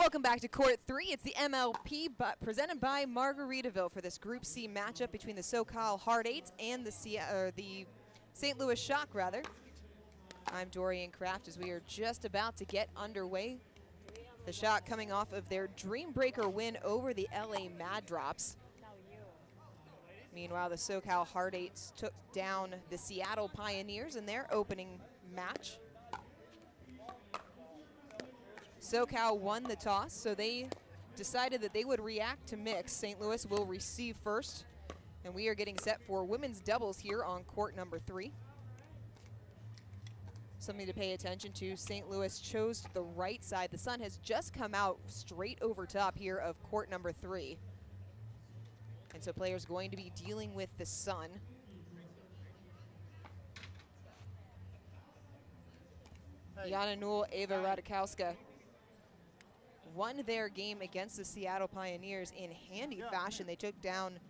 Welcome back to Court 3. It's the MLP, but presented by Margaritaville for this Group C matchup between the SoCal Hard Eights and the St. Louis Shock, rather. I'm Dorian Kraft as we are just about to get underway. The Shock coming off of their Dreambreaker win over the LA Mad Drops. Meanwhile, the SoCal Hard Eights took down the Seattle Pioneers in their opening match. SoCal won the toss, so they decided that they would react to mix. St. Louis will receive first, and we are getting set for women's doubles here on court number 3. Something to pay attention to, St. Louis chose the right side. The sun has just come out straight over top here of court number 3. And so players going to be dealing with the sun. Jana Newell, Ava Radikowska won their game against the Seattle Pioneers in handy fashion. They took down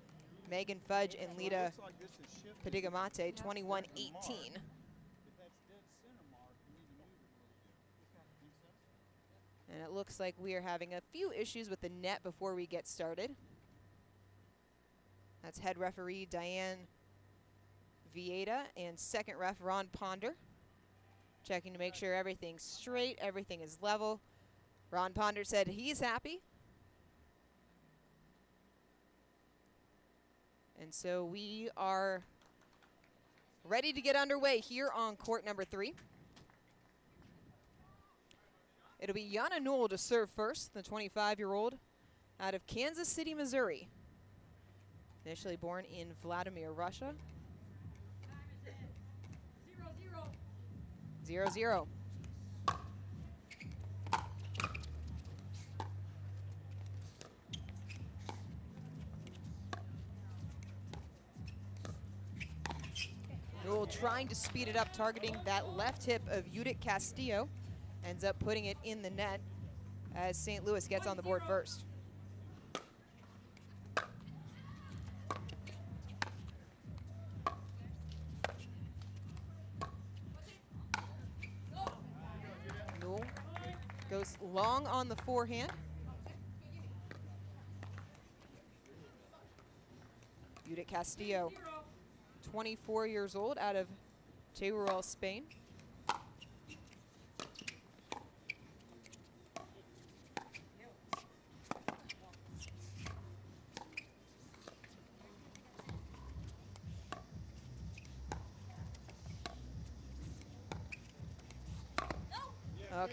Megan Fudge and Lita Padigamate 21-18. And it looks like we are having a few issues with the net before we get started. That's head referee Diane Vida and second ref Ron Ponder. Checking to make sure everything's straight, everything is level. Ron Ponder said he's happy. And so we are ready to get underway here on court number 3. It'll be Jana Newell to serve first, the 25-year-old out of Kansas City, Missouri. Initially born in Vladimir, Russia. 0-0. Newell trying to speed it up, targeting that left hip of Judith Castillo. Ends up putting it in the net as St. Louis gets on the board first. Newell goes long on the forehand. Judith Castillo, 24 years old, out of Teruel, Spain.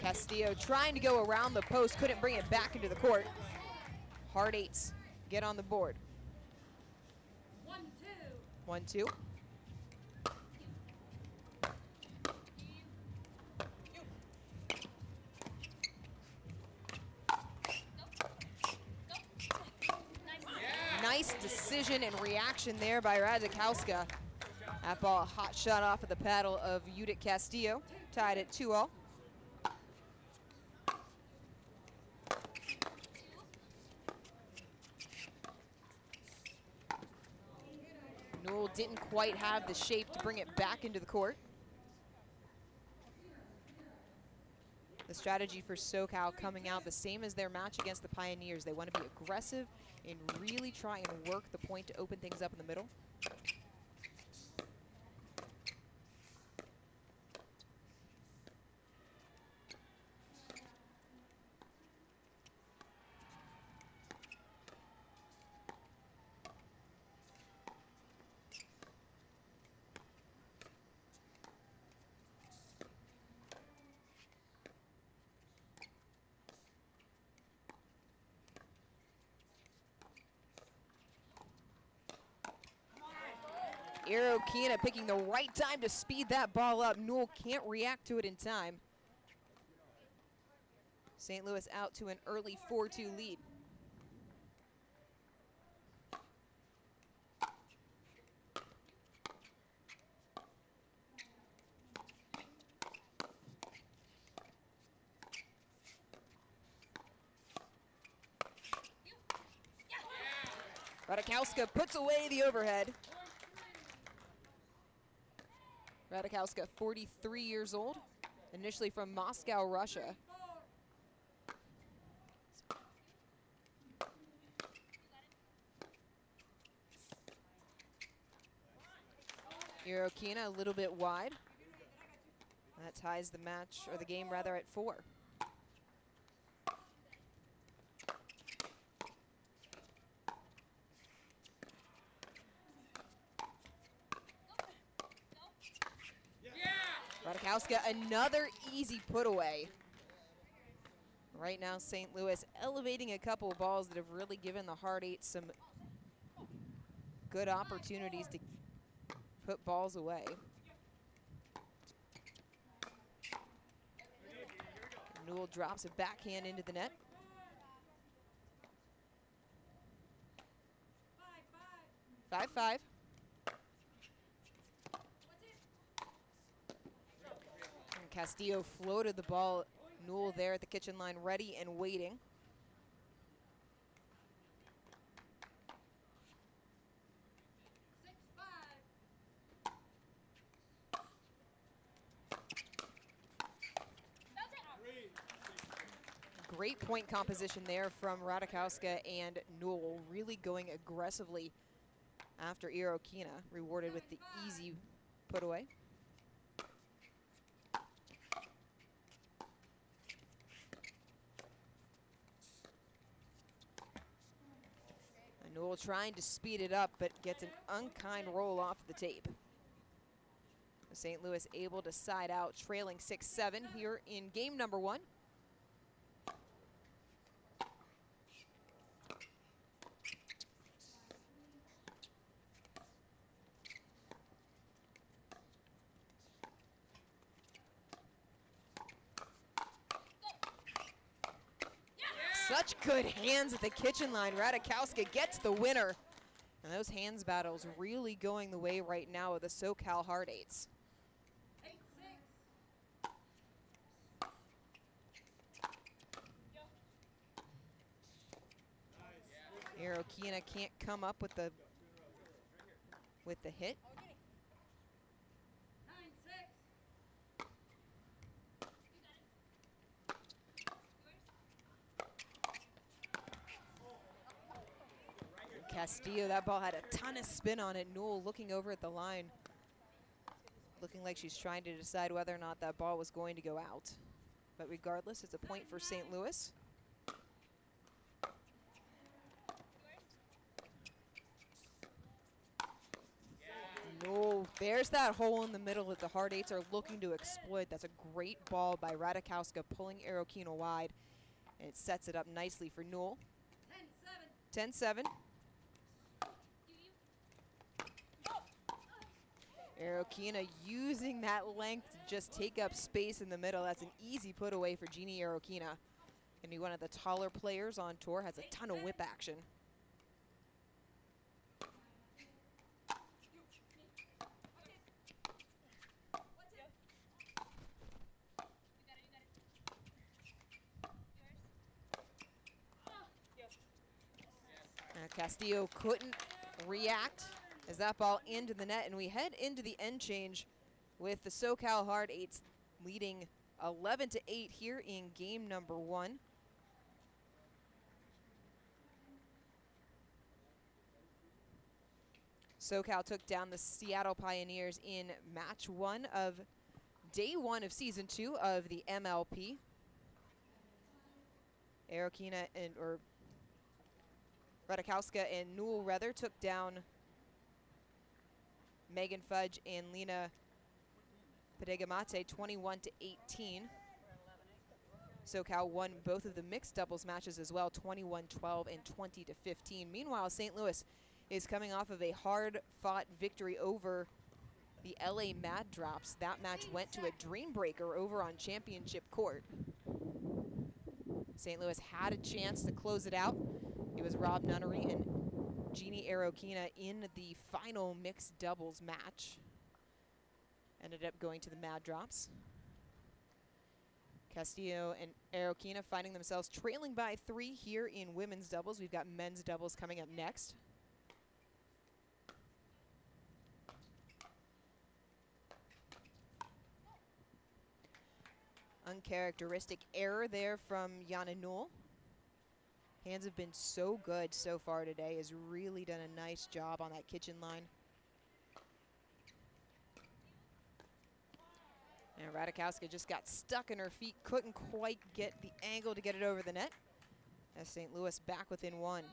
Castillo trying to go around the post, couldn't bring it back into the court. Hard Eights get on the board. 1-2. Nice decision and reaction there by Radikowska. That ball, a hot shot off of the paddle of Judith Castillo, tied at 2-all. Newell didn't quite have the shape to bring it back into the court. The strategy for SoCal coming out the same as their match against the Pioneers. They want to be aggressive and really try and work the point to open things up in the middle. Eero Kiena picking the right time to speed that ball up. Newell can't react to it in time. St. Louis out to an early 4-2 lead. Radikowska puts away the overhead. Radikowska, 43 years old, initially from Moscow, Russia. Irokina a little bit wide. That ties the match, or the game rather, at 4. Radikowska, another easy put away. Right now, St. Louis elevating a couple of balls that have really given the Hard Eights some good opportunities to put balls away. Newell drops a backhand into the net. Five. And Castillo floated the ball. Newell there at the kitchen line, ready and waiting. Great point composition there from Radikowska and Newell, really going aggressively after Irokina, rewarded with the easy put away. And Newell trying to speed it up, but gets an unkind roll off the tape. St. Louis able to side out, trailing 6-7 here in game number 1. Such good hands at the kitchen line. Radikowska gets the winner. And those hands battles really going the way right now of the SoCal Hard Eights. Irokina can't come up with the hit. Castillo, that ball had a ton of spin on it. Newell looking over at the line, looking like she's trying to decide whether or not that ball was going to go out. But regardless, it's a point for St. Louis. No, there's that hole in the middle that the Hard Eights are looking to exploit. That's a great ball by Radikowska, pulling Irokina wide, and it sets it up nicely for Newell. 10-7. Irokina using that length to just take up space in the middle. That's an easy put away for Jeannie Irokina. And be one of the taller players on tour, has a ton of whip action. Castillo couldn't react as that ball into the net, and we head into the end change with the SoCal Hard Eights leading 11-8 here in game number 1. SoCal took down the Seattle Pioneers in match 1 of day 1 of season 2 of the MLP. Irokina or Radikowska and Newell rather took down Megan Fudge and Lena Padegamate 21-18. SoCal won both of the mixed doubles matches as well, 21-12 and 20-15. Meanwhile, St. Louis is coming off of a hard-fought victory over the LA Mad Drops. That match went to a dream breaker over on Championship Court. St. Louis had a chance to close it out. It was Rob Nunnery and Jeannie Irokina in the final mixed doubles match. Ended up going to the Mad Drops. Castillo and Irokina finding themselves trailing by 3 here in women's doubles. We've got men's doubles coming up next. Uncharacteristic error there from Jana Newell. Hands have been so good so far today. Has really done a nice job on that kitchen line. And Radikowska just got stuck in her feet, couldn't quite get the angle to get it over the net. As St. Louis back within one.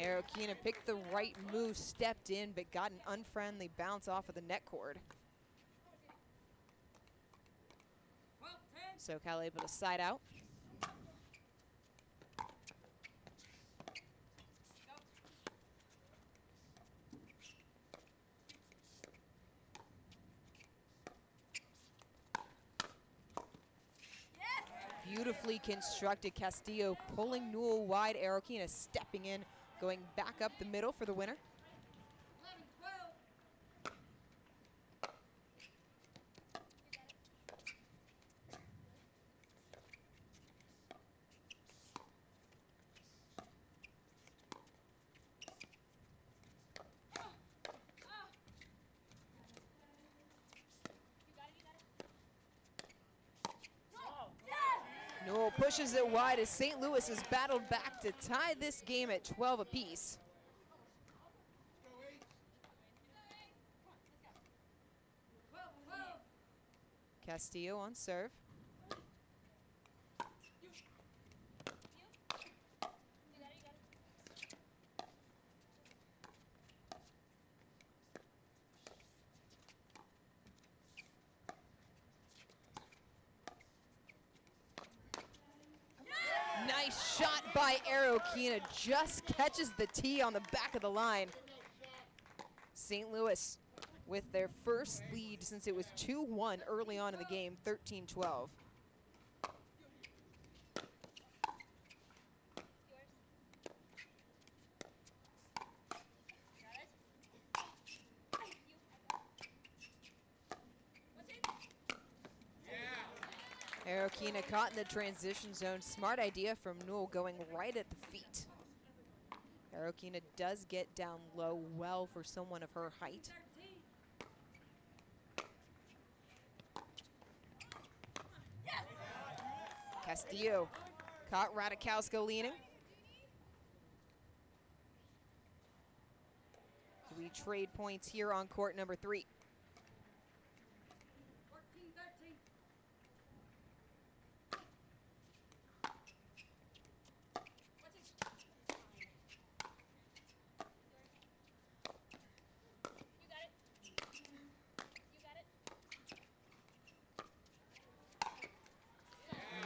Arokina picked the right move, stepped in, but got an unfriendly bounce off of the net cord. SoCal able to side out. Beautifully constructed Castillo pulling Newell wide. Arokina stepping in, going back up the middle for the winner. Newell pushes it wide as St. Louis has battled back to tie this game at 12 apiece. Castillo on serve. Nice shot by Arokina, just catches the tee on the back of the line. St. Louis with their first lead since it was 2-1 early on in the game, 13-12. Arokina caught in the transition zone. Smart idea from Newell, going right at the feet. Arokina does get down low well for someone of her height. Castillo caught Radikowska leaning. We trade points here on court number 3.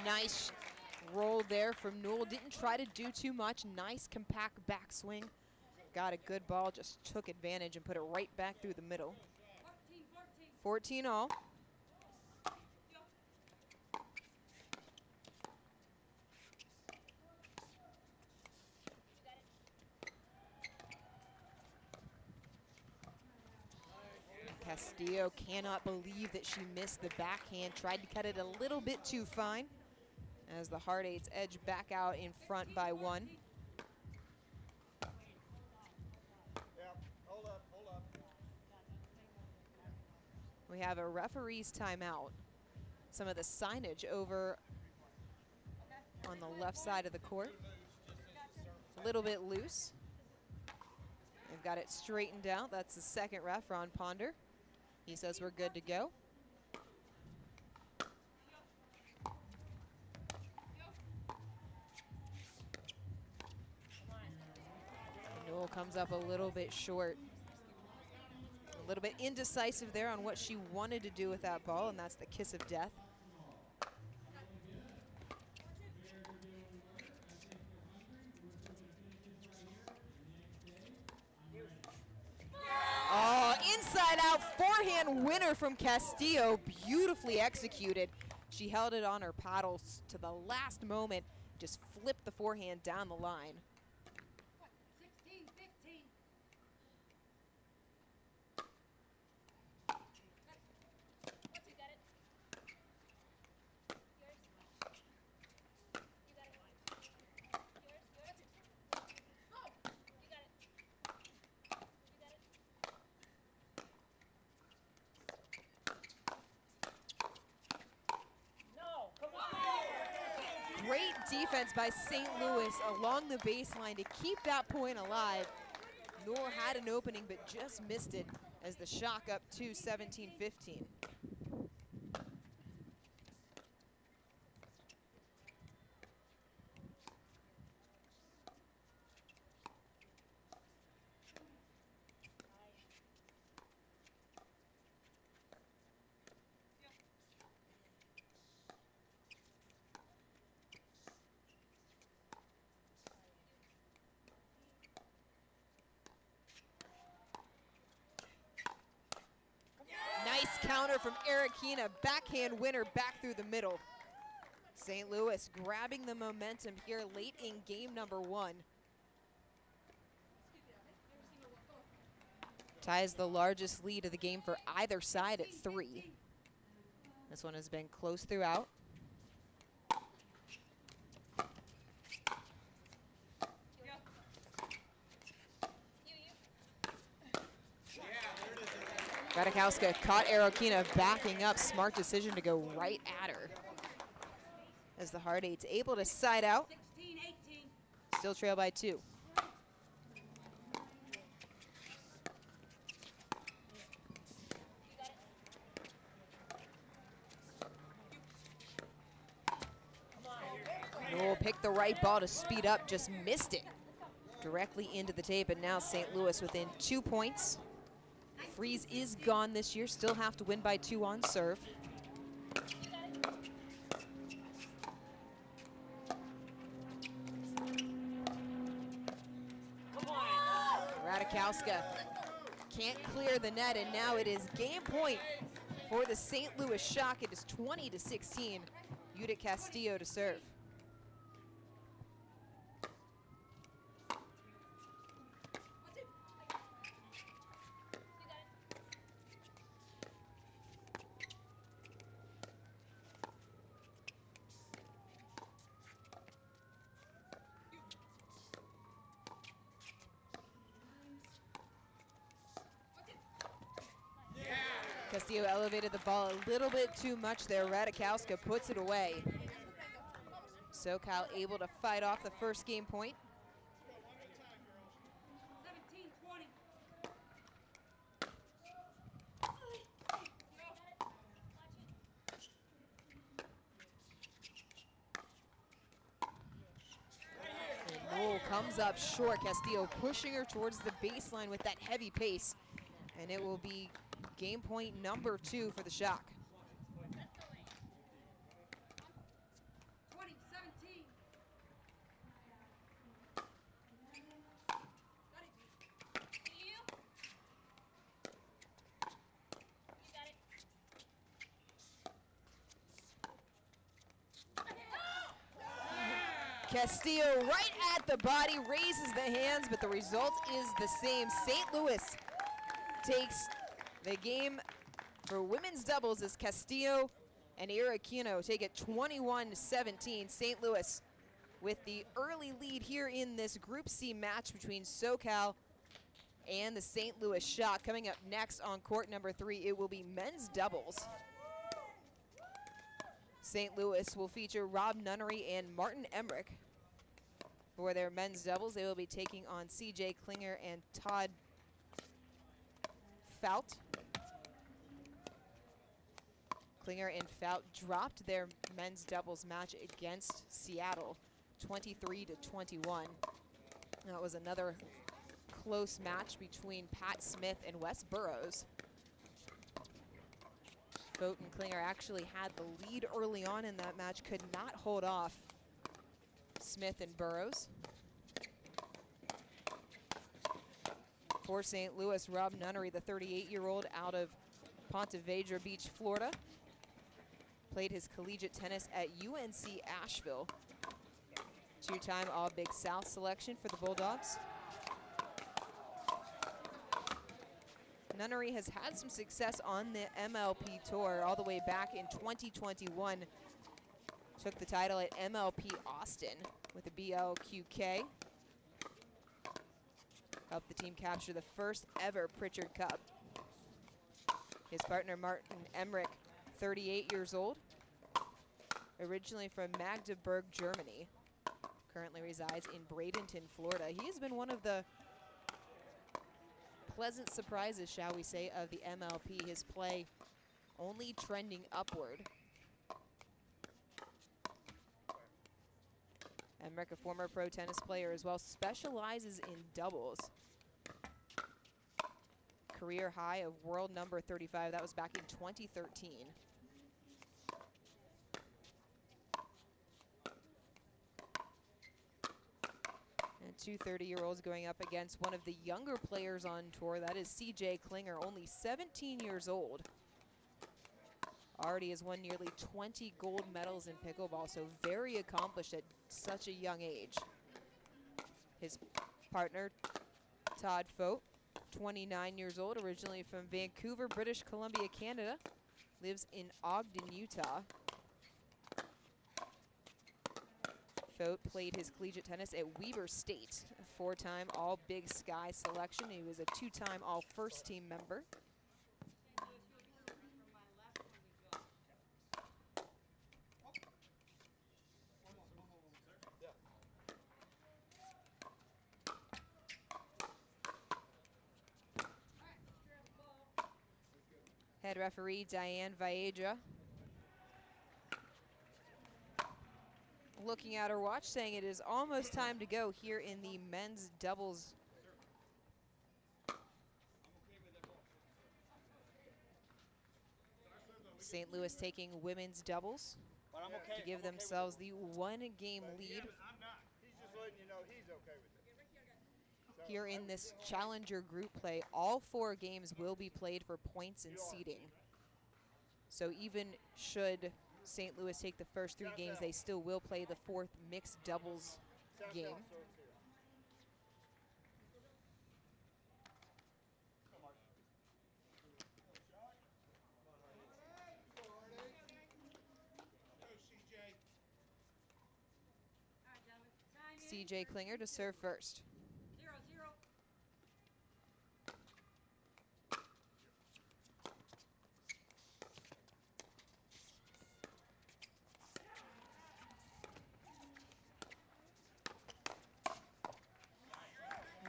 Nice roll there from Newell. Didn't try to do too much. Nice compact backswing. Got a good ball, just took advantage and put it right back through the middle. 14 all. Castillo cannot believe that she missed the backhand. Tried to cut it a little bit too fine as the Hard Eights edge back out in front by 1. We have a referee's timeout. Some of the signage over on the left side of the court. A little bit loose. They've got it straightened out. That's the second ref, Ron Ponder. He says we're good to go. Newell comes up a little bit short. A little bit indecisive there on what she wanted to do with that ball, and that's the kiss of death. Oh, inside out forehand winner from Castillo, beautifully executed. She held it on her paddles to the last moment, just flipped the forehand down the line. Great defense by St. Louis along the baseline to keep that point alive. Newell had an opening but just missed it as the Shock up to 17-15. Nice counter from Arikina, backhand winner back through the middle. St. Louis grabbing the momentum here late in game number 1. Ties the largest lead of the game for either side at 3. This one has been close throughout. Radikowska caught Arikina backing up. Smart decision to go right at her. As the Hard Eights able to side out. Still trail by 2. Newell picked the right ball to speed up, just missed it. Directly into the tape, and now St. Louis within 2 points. Freeze is gone this year, still have to win by 2 on serve. Radikowska can't clear the net, and now it is game point for the St. Louis Shock. It is 20-16. Judith Castillo to serve. Castillo elevated the ball a little bit too much there. Radikowska puts it away. SoCal able to fight off the first game point. And Newell comes up short. Castillo pushing her towards the baseline with that heavy pace. And it will be game point number 2 for the Shock. Castillo right at the body, raises the hands, but the result is the same. St. Louis takes the game for women's doubles as Castillo and Arikina take it 21-17. St. Louis with the early lead here in this Group C match between SoCal and the St. Louis Shock. Coming up next on court number 3, it will be men's doubles. St. Louis will feature Rob Nunnery and Martin Emmerich. For their men's doubles, they will be taking on CJ Klinger and Todd Fout. Klinger and Fout dropped their men's doubles match against Seattle, 23-21. That was another close match between Pat Smith and Wes Burrows. Fout and Klinger actually had the lead early on in that match, could not hold off Smith and Burrows. For St. Louis, Rob Nunnery, the 38-year-old out of Ponte Vedra Beach, Florida. Played his collegiate tennis at UNC Asheville. 2-time All-Big South selection for the Bulldogs. Nunnery has had some success on the MLP tour all the way back in 2021. Took the title at MLP Austin with a BLQK. Helped the team capture the first ever Pritchard Cup. His partner Martin Emmerich, 38 years old, originally from Magdeburg, Germany. currently resides in Bradenton, Florida. He has been one of the pleasant surprises, shall we say, of the MLP. His play only trending upward. Emmerich, a former pro tennis player as well, specializes in doubles. Career high of world number 35. That was back in 2013. And two 30-year-olds going up against one of the younger players on tour. That is CJ Klinger, only 17 years old. Already has won nearly 20 gold medals in pickleball, so very accomplished at such a young age. His partner, Todd Fote, 29 years old, originally from Vancouver, British Columbia, Canada, lives in Ogden, Utah. Fote played his collegiate tennis at Weber State, a 4-time All-Big Sky selection. He was a 2-time All-First Team member. Head referee Diane Vaedra looking at her watch, saying it is almost time to go here in the men's doubles. St. Louis taking women's doubles to give themselves the 1-game lead. I'm not. He's just letting you know he's okay with it. Here in this challenger group play, all 4 games will be played for points and seeding. So even should St. Louis take the first 3 games, they still will play the 4th mixed doubles game. CJ Klinger to serve first.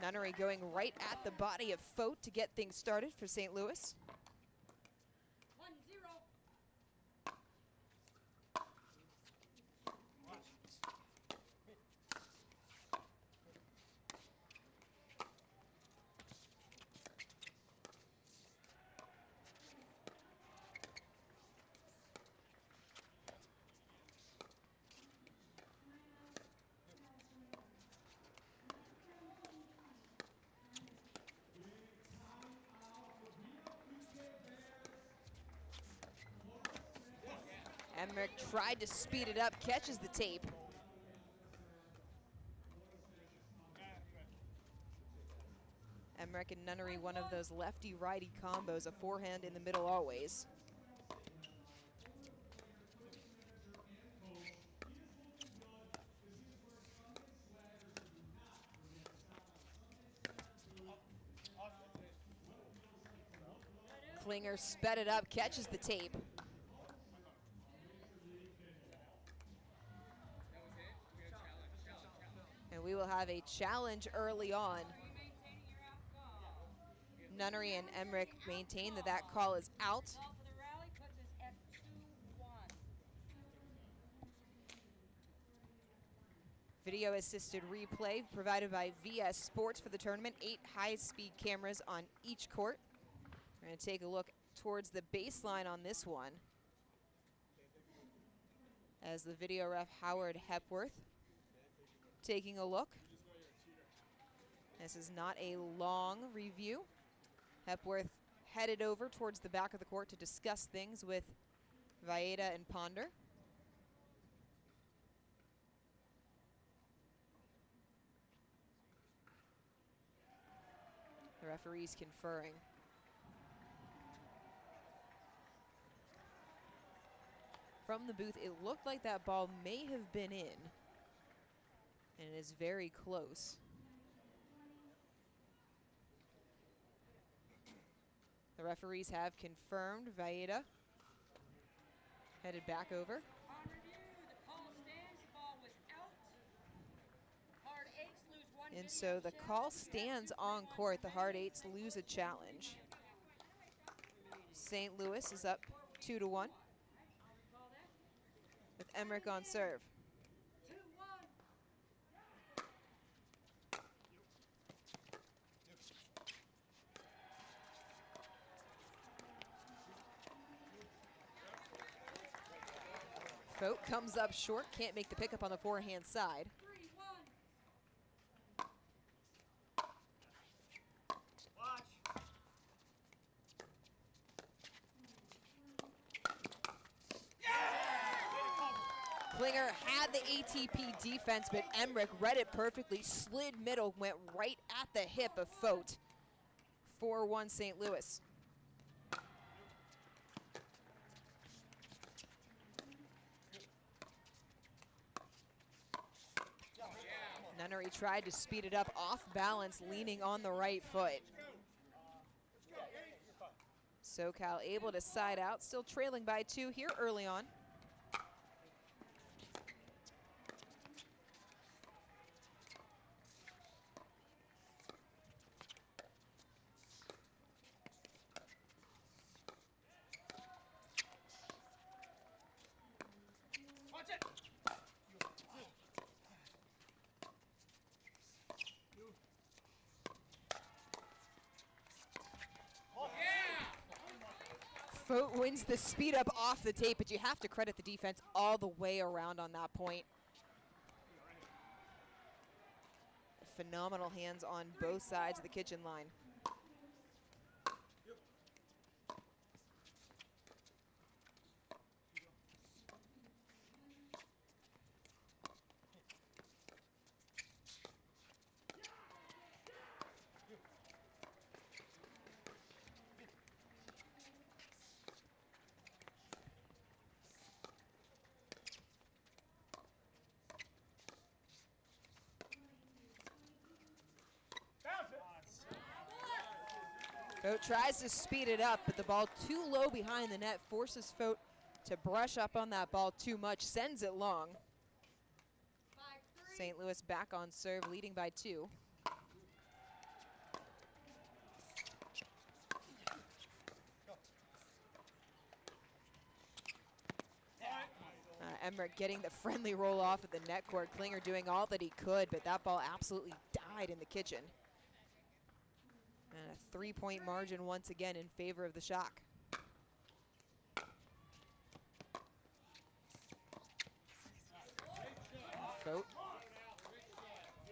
Nunnery going right at the body of Fote to get things started for St. Louis. 1-0. Emmerich tried to speed it up, catches the tape. Emmerich and Nunnery, one of those lefty-righty combos, a forehand in the middle always. Klinger sped it up, catches the tape. And we will have a challenge early on. Nunnery and Emmerich maintain that that call is out. Video assisted replay provided by VS Sports for the tournament. 8 high-speed cameras on each court. We're going to take a look towards the baseline on this one, as the video ref Howard Hepworth taking a look. This is not a long review. Hepworth headed over towards the back of the court to discuss things with Vaeda and Ponder. The referees conferring. From the booth, it looked like that ball may have been in, and it is very close. The referees have confirmed. Vaeda headed back over. On review, the call stands. The ball was out. And so the call stands on court. The Hard Eights lose a challenge. St. Louis is up 2-1 with Emmerich on serve. Fote comes up short, can't make the pickup on the forehand side. Klinger had the ATP defense, but Emmerich read it perfectly, slid middle, went right at the hip of Fote. 4-1 St. Louis. Nunnery tried to speed it up off balance, leaning on the right foot. SoCal able to side out, still trailing by 2 here early on. Fote wins the speed up off the tape, but you have to credit the defense all the way around on that point. Phenomenal hands on both sides of the kitchen line. Fote tries to speed it up, but the ball too low behind the net forces Fote to brush up on that ball too much, sends it long. St. Louis back on serve, leading by 2. Emmerich getting the friendly roll off at the net court. Klinger doing all that he could, but that ball absolutely died in the kitchen. And a 3-point margin once again in favor of the Shock. Fote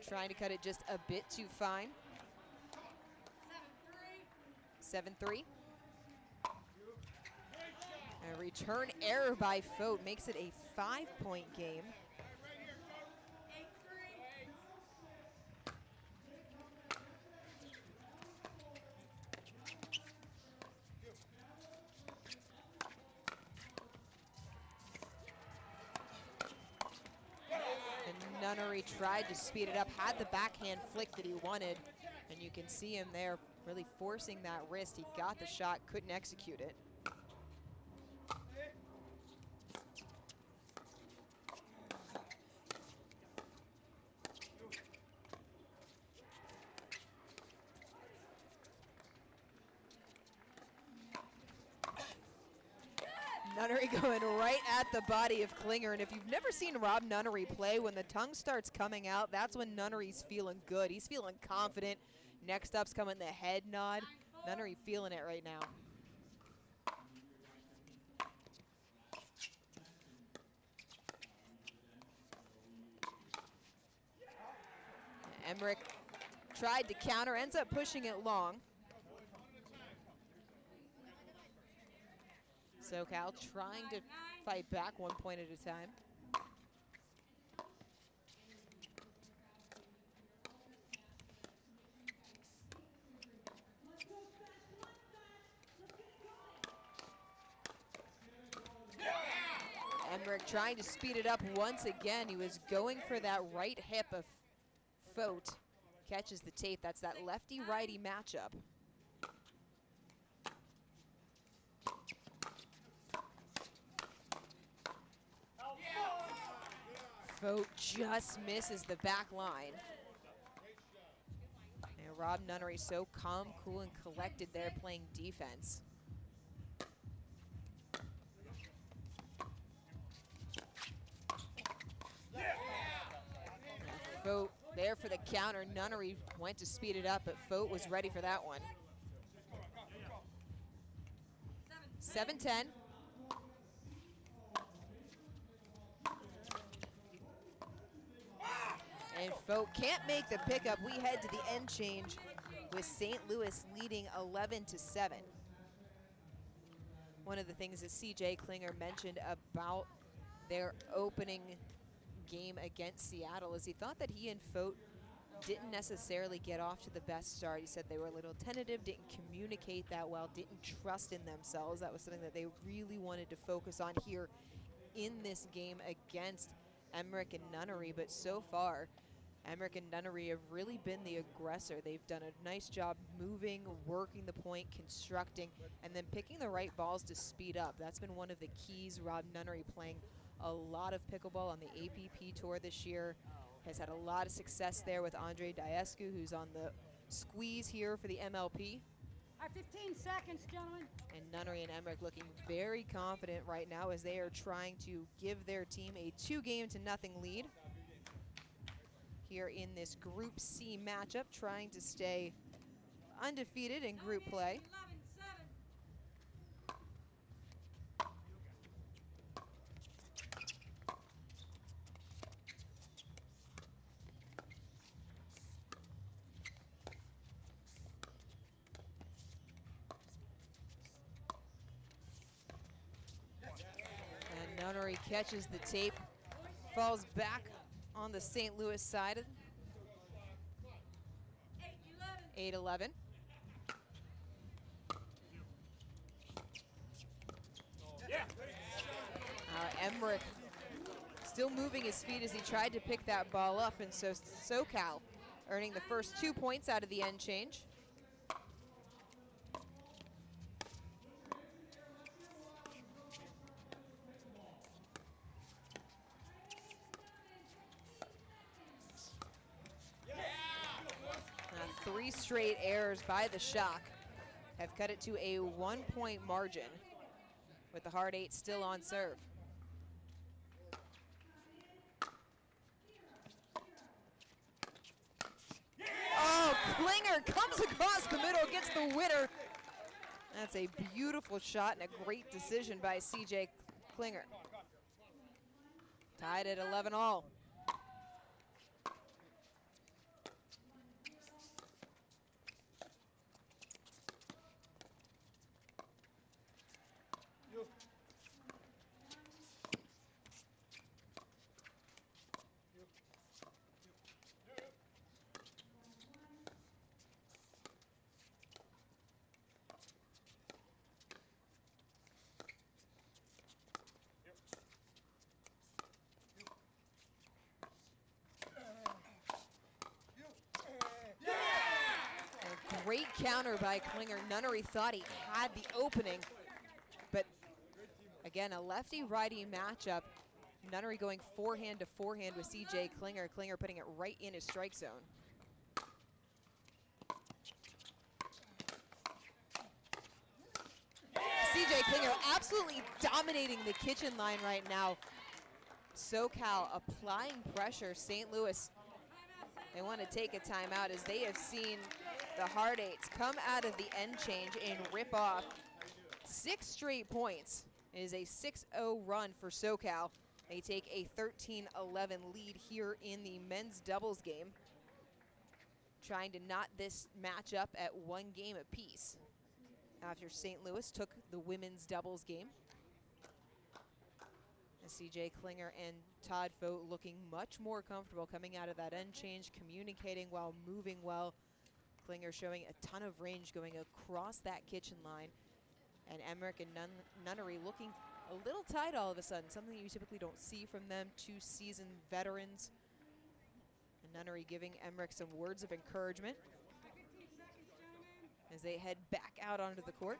trying to cut it just a bit too fine. 7-3. A return error by Fote makes it a 5-point game. Nunnery tried to speed it up, had the backhand flick that he wanted, and you can see him there really forcing that wrist. He got the shot, couldn't execute it. Nunnery going right at the body of Klinger, and if you've never seen Rob Nunnery play, when the tongue starts coming out, that's when Nunnery's feeling good. He's feeling confident. Next up's coming the head nod. Nunnery feeling it right now. Emmerich tried to counter, ends up pushing it long. SoCal trying to fight back 1 point at a time. Emmerich trying to speed it up once again. He was going for that right hip of Fote. Catches the tape. That's that lefty-righty matchup. Fote just misses the back line. Rob Nunnery so calm, cool, and collected there playing defense. Fote there for the counter. Nunnery went to speed it up, but Fote was ready for that one. 7-10. And Fote can't make the pickup. We head to the end change with St. Louis leading 11-7. One of the things that CJ Klinger mentioned about their opening game against Seattle is he thought that he and Fote didn't necessarily get off to the best start. He said they were a little tentative, didn't communicate that well, didn't trust in themselves. That was something that they really wanted to focus on here in this game against Emmerich and Nunnery. But so far, Emmerich and Nunnery have really been the aggressor. They've done a nice job moving, working the point, constructing, and then picking the right balls to speed up. That's been one of the keys. Rob Nunnery playing a lot of pickleball on the APP tour this year. Has had a lot of success there with Andre Diescu, who's on the squeeze here for the MLP. All right, 15 seconds, gentlemen. And Nunnery and Emmerich looking very confident right now as they are trying to give their team a 2-0 lead here in this Group C matchup, trying to stay undefeated in group play. 11-7. And Nunnery catches the tape, falls back on the St. Louis side. 8-11. Emmerich still moving his feet as he tried to pick that ball up, and so SoCal earning the first 2 points out of the end change. Three straight errors by the Shock have cut it to a 1-point margin with the hard 8 still on serve. Oh, Klinger comes across the middle, gets the winner. That's a beautiful shot and a great decision by CJ Klinger. Tied at 11-all. Great counter by Klinger. Nunnery thought he had the opening, but again, a lefty-righty matchup. Nunnery going forehand to forehand with CJ Klinger. Klinger putting it right in his strike zone. CJ Klinger absolutely dominating the kitchen line right now. SoCal applying pressure. St. Louis, they want to take a timeout as they have seen the hard 8s come out of the end change and rip off 6 straight points. It is a 6-0 run for SoCal. They take a 13-11 lead here in the men's doubles game, trying to knot this match up at 1 game apiece after St. Louis took the women's doubles game. And CJ Klinger and Todd Fote looking much more comfortable coming out of that end change, communicating well, moving well. Klinger showing a ton of range going across that kitchen line. And Emmerich and Nunnery looking a little tight all of a sudden, something you typically don't see from them, 2 seasoned veterans. And Nunnery giving Emmerich some words of encouragement as they head back out onto the court.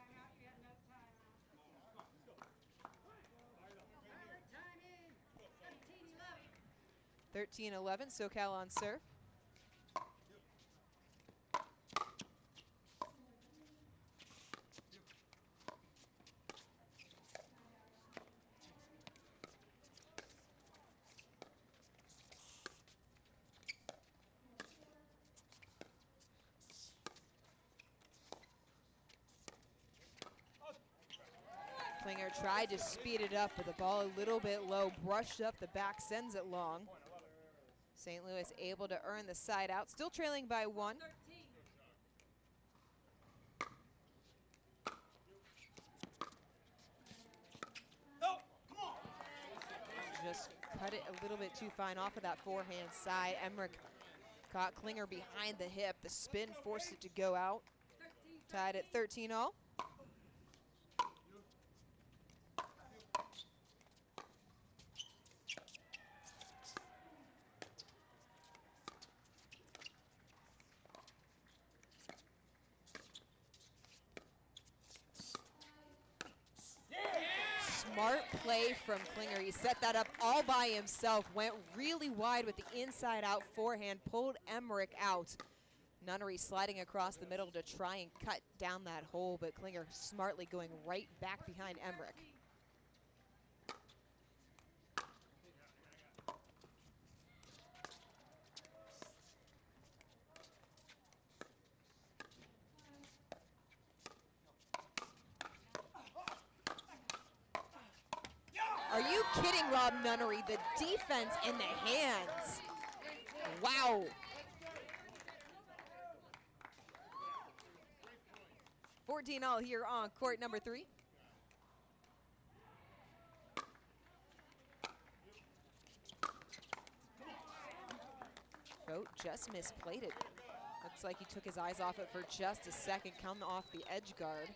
13-11, SoCal on serve. Klinger tried to speed it up, but the ball a little bit low, brushed up the back, sends it long. St. Louis able to earn the side out, still trailing by 1. Just cut it a little bit too fine off of that forehand side. Emmerich caught Klinger behind the hip. The spin forced it to go out. Tied at 13-all. Smart play from Klinger. He set that up all by himself, went really wide with the inside-out forehand, pulled Emmerich out. Nunnery sliding across the middle to try and cut down that hole, but Klinger smartly going right back behind Emmerich. Are you kidding, Rob Nunnery? The defense and the hands. Wow. $14-all here on court number 3. Vogt just misplayed it. Looks like he took his eyes off it for just a second, come off the edge guard.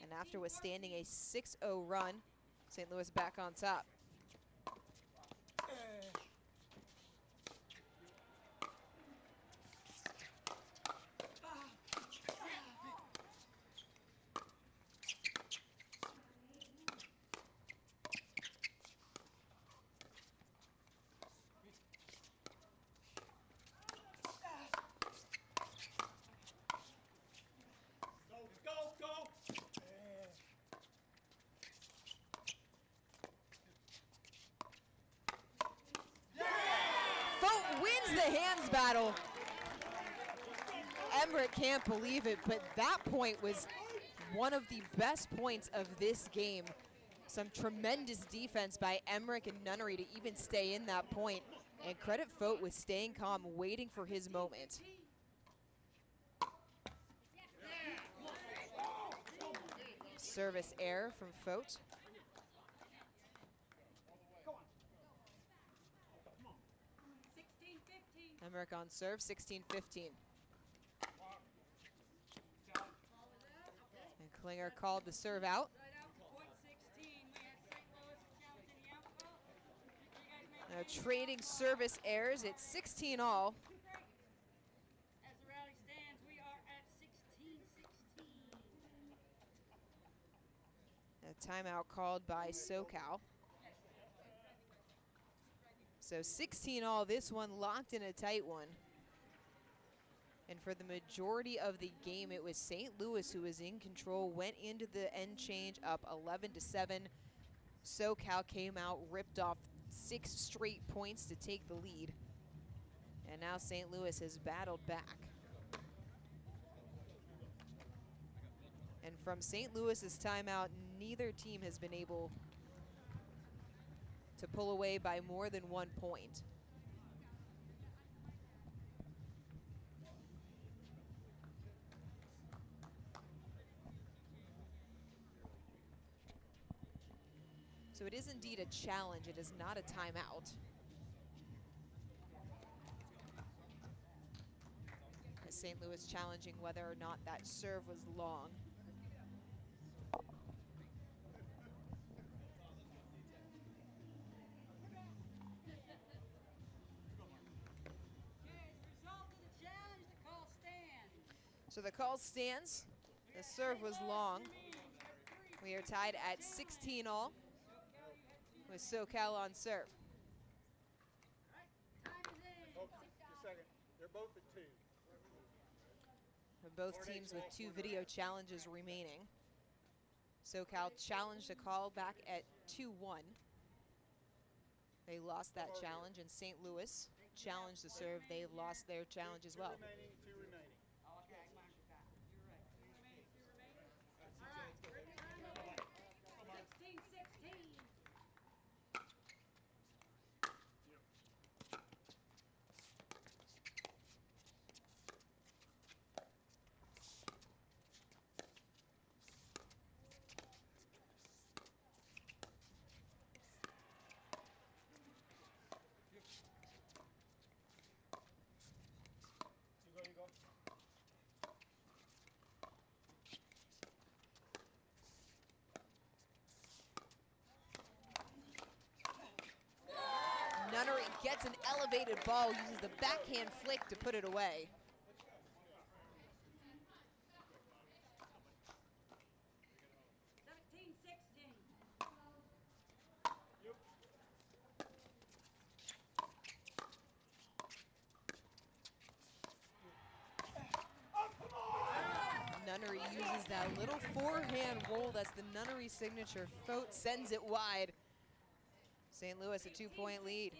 And after withstanding a 6-0 run, St. Louis back on top. The hands battle. Emmerich can't believe it, but that point was one of the best points of this game. Some tremendous defense by Emmerich and Nunnery to even stay in that point, and credit Vogt with staying calm, waiting for his moment. Service error from Vogt. Emmerich on serve, 16-15. And Klinger called the serve out. Now trading service errors, it's 16-all. As the rally stands, we are at 16-16. A timeout called by SoCal. So 16-all, this one locked in a tight one. And for the majority of the game, it was St. Louis who was in control, went into the end change up 11-7. SoCal came out, ripped off 6 straight points to take the lead. And now St. Louis has battled back. And from St. Louis's timeout, neither team has been able to pull away by more than 1 point. So it is indeed a challenge. It is not a timeout. As St. Louis challenging whether or not that serve was long. So the call stands. The serve was long. We are tied at 16-all with SoCal on serve. Oh, just a second. They're both at 2. With both teams with 2 video challenges remaining. SoCal challenged a call back at 2-1. They lost that challenge, and St. Louis challenged the serve. They lost their challenge as well. 2 remaining. gets an elevated ball, uses the backhand flick to put it away. Nunnery uses that little forehand roll. That's the Nunnery signature. Fote sends it wide. St. Louis a 2-point lead.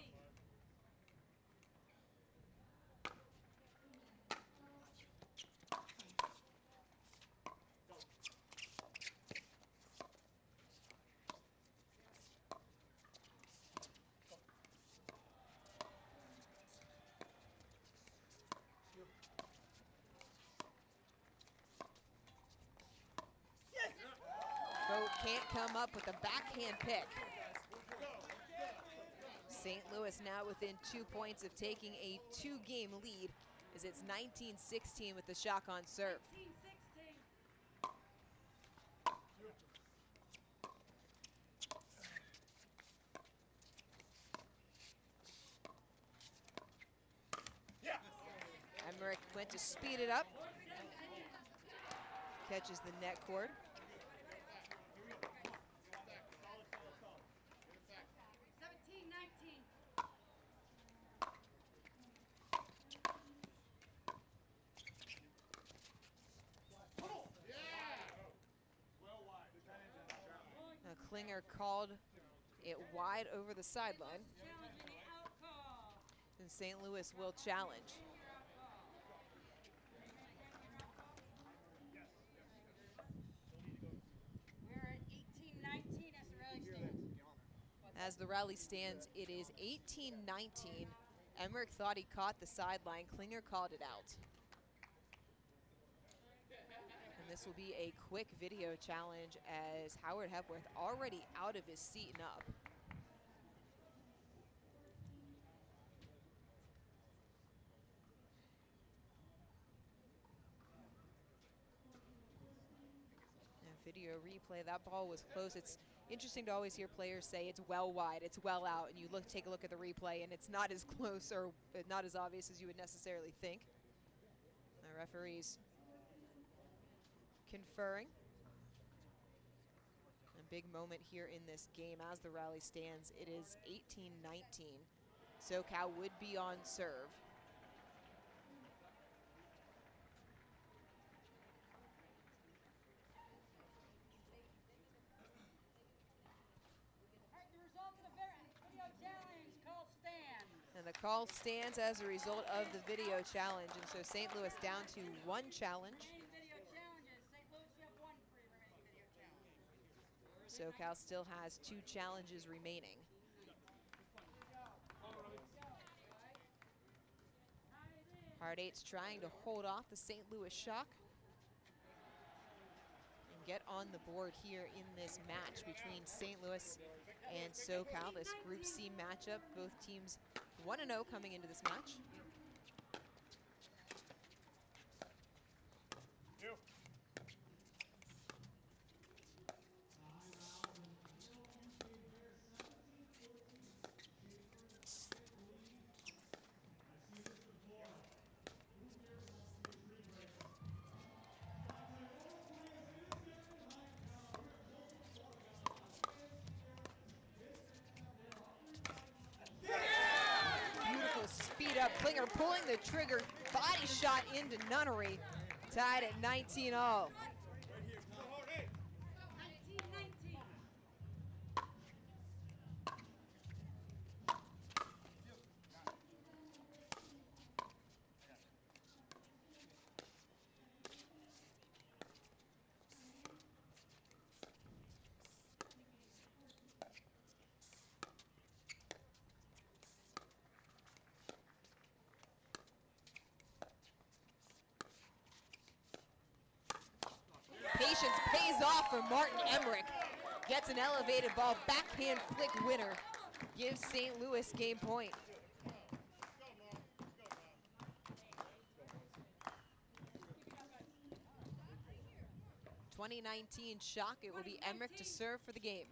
Can't come up with a backhand pick. St. Louis now within 2 points of taking a 2-game lead as it's 19-16 with the shock on serve. Emmerich went to speed it up. Catches the net cord. Klinger called it wide over the sideline. And St. Louis will challenge. We're at 18-19 as the rally stands. As the rally stands, it is 18-19. Emmerich thought he caught the sideline. Klinger called it out. This will be a quick video challenge as Howard Hepworth already out of his seat and up. And video replay, that ball was close. It's interesting to always hear players say it's well wide, it's well out, and you take a look at the replay and it's not as close or not as obvious as you would necessarily think. The referees conferring. A big moment here in this game as the rally stands. It is 18-19. SoCal would be on serve. The result of the video challenge, call stands. And the call stands as a result of the video challenge. And so St. Louis down to 1 challenge. SoCal still has 2 challenges remaining. Hard Eights trying to hold off the St. Louis Shock and get on the board here in this match between St. Louis and SoCal, this Group C matchup. Both teams 1-0 coming into this match. Klinger pulling the trigger, body shot into Nunnery, tied at 19-all. Patience pays off for Martin Emmerich. Gets an elevated ball, backhand flick winner. Gives St. Louis game point. (2019) Shock, it will be Emmerich to serve for the game.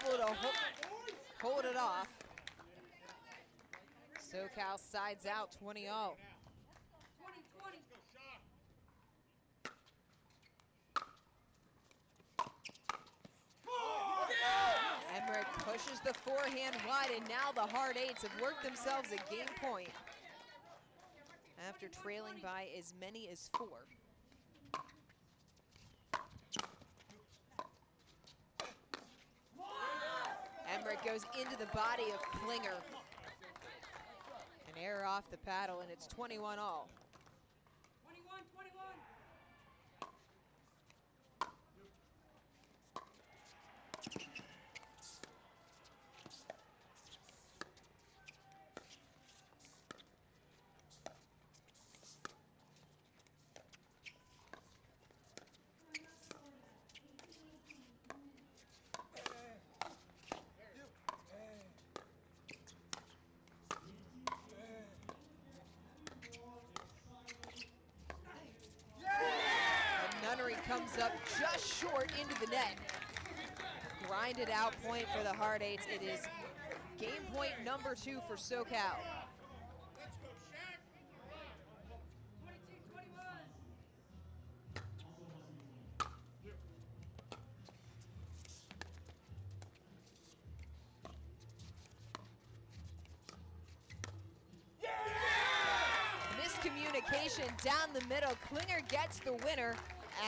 able to hold it off. SoCal sides out 20-0. 20-20. Emmerich pushes the forehand wide, and now the hard eights have worked themselves a game point after trailing by as many as 4. Emmerich goes into the body of Klinger. An error off the paddle, and it's 21 all. 21-21. Comes up just short into the net. Grinded out point for the hard eights. It is game point number 2 for SoCal. 22-21. Miscommunication down the middle. Klinger gets the winner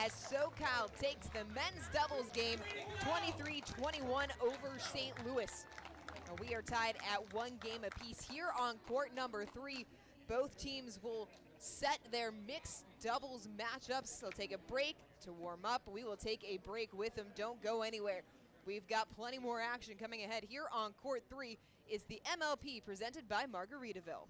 as SoCal takes the men's doubles game 23-21 over St. Louis. And we are tied at 1 game apiece here on court number 3. Both teams will set their mixed doubles matchups. They'll take a break to warm up. We will take a break with them. Don't go anywhere. We've got plenty more action coming ahead. Here on court 3 is the MLP presented by Margaritaville.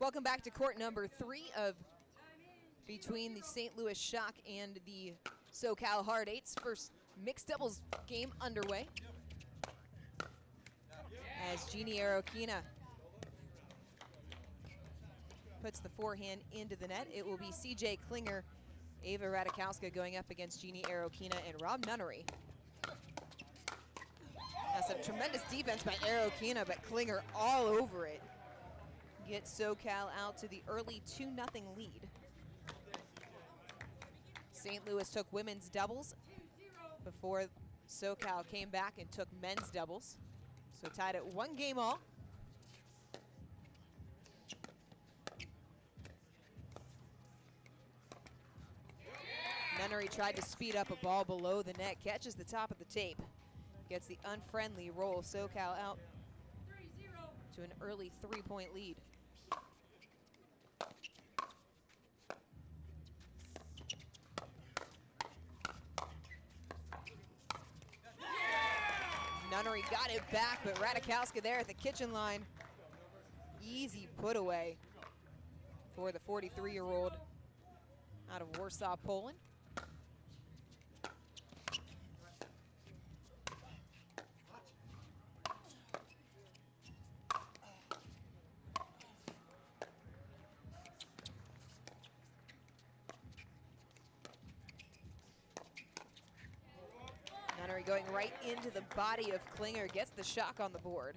Welcome back to court number 3 of between the St. Louis Shock and the SoCal Hard Eights. First mixed doubles game underway. As Jeannie Arokina puts the forehand into the net, it will be CJ Klinger, Ava Radikowska going up against Jeannie Arokina and Rob Nunnery. That's a tremendous defense by Arokina, but Klinger all over it. Gets SoCal out to the early 2-0 lead. St. Louis took women's doubles before SoCal came back and took men's doubles. So tied at 1 game all. Nunnery tried to speed up a ball below the net, catches the top of the tape. Gets the unfriendly roll. SoCal out to an early 3-point lead. Nunnery got it back, but Radikowska there at the kitchen line. Easy put away for the 43-year-old out of Warsaw, Poland. Nunnery going right into the body of Klinger, gets the shock on the board.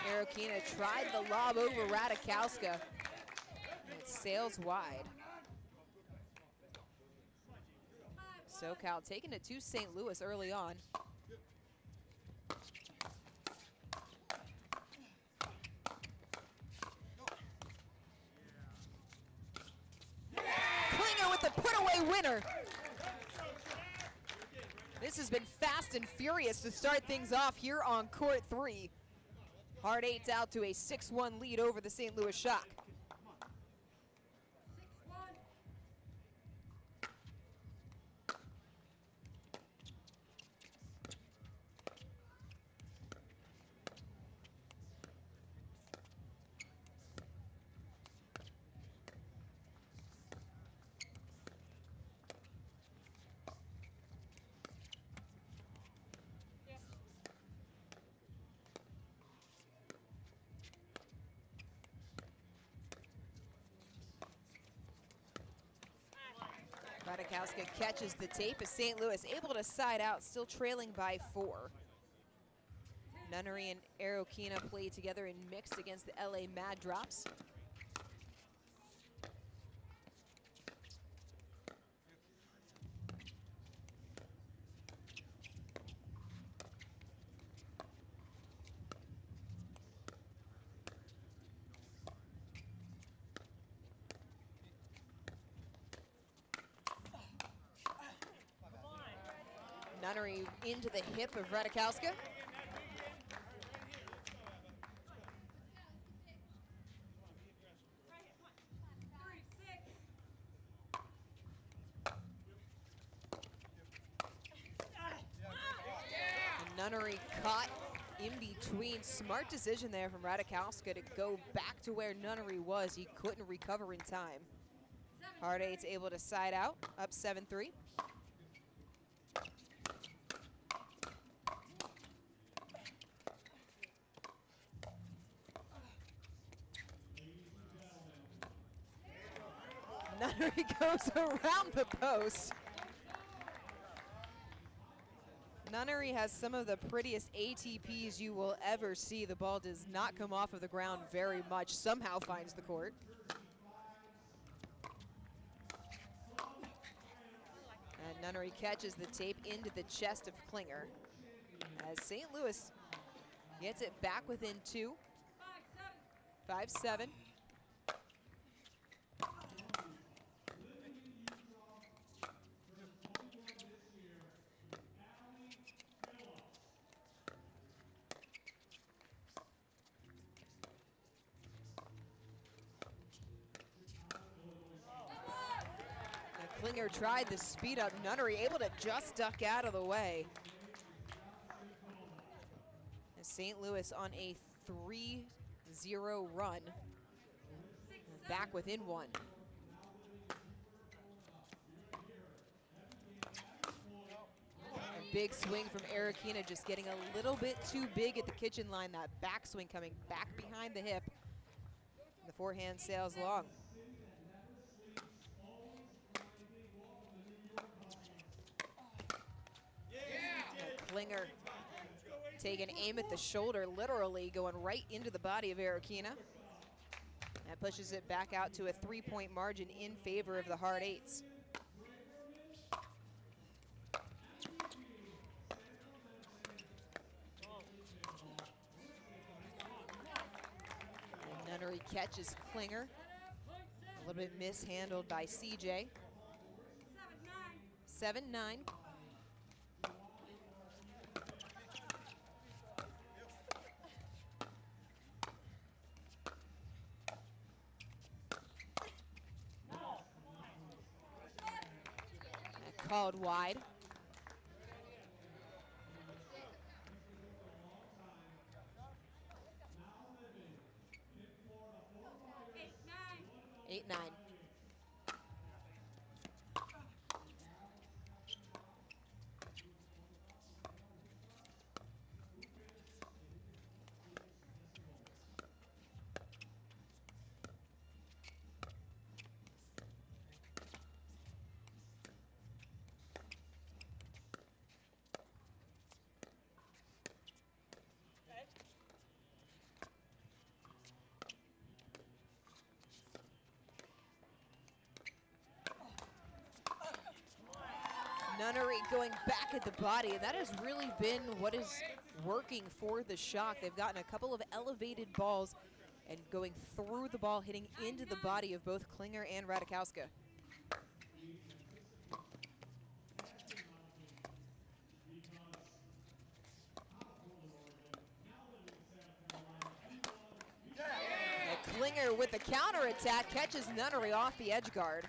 Arokina tried the lob over Radikowska. It sails wide. SoCal taking it to St. Louis early on. Klinger with the put-away winner. This has been fast and furious to start things off here on court 3. Hard Eights out to a 6-1 lead over the St. Louis Shock. Radikowska catches the tape as St. Louis able to side out, still trailing by 4. Nunnery and Arokina play together in mixed against the LA Mad Drops. Nunnery into the hip of Radikowska. And Nunnery caught in between. Smart decision there from Radikowska to go back to where Nunnery was. He couldn't recover in time. Hard Eights able to side out, up 7-3. Nunnery goes around the post. Nunnery has some of the prettiest ATPs you will ever see. The ball does not come off of the ground very much, somehow finds the court. And Nunnery catches the tape into the chest of Klinger as St. Louis gets it back within 2. 5-7. Klinger tried the speed up. Nunnery able to just duck out of the way. And St. Louis on a 3-0 run. Back within one. A big swing from Arikina, just getting a little bit too big at the kitchen line. That backswing coming back behind the hip. The forehand sails long. Klinger taking aim at the shoulder, literally going right into the body of Arikina. That pushes it back out to a 3-point margin in favor of the hard eights. And Nunnery catches Klinger. A little bit mishandled by CJ. 7-9. Called wide. Eight, nine. Nunnery going back at the body, and that has really been what is working for the Shock. They've gotten a couple of elevated balls and going through the ball, hitting into the body of both Klinger and Radikowska. And Klinger with the counterattack catches Nunnery off the edge guard.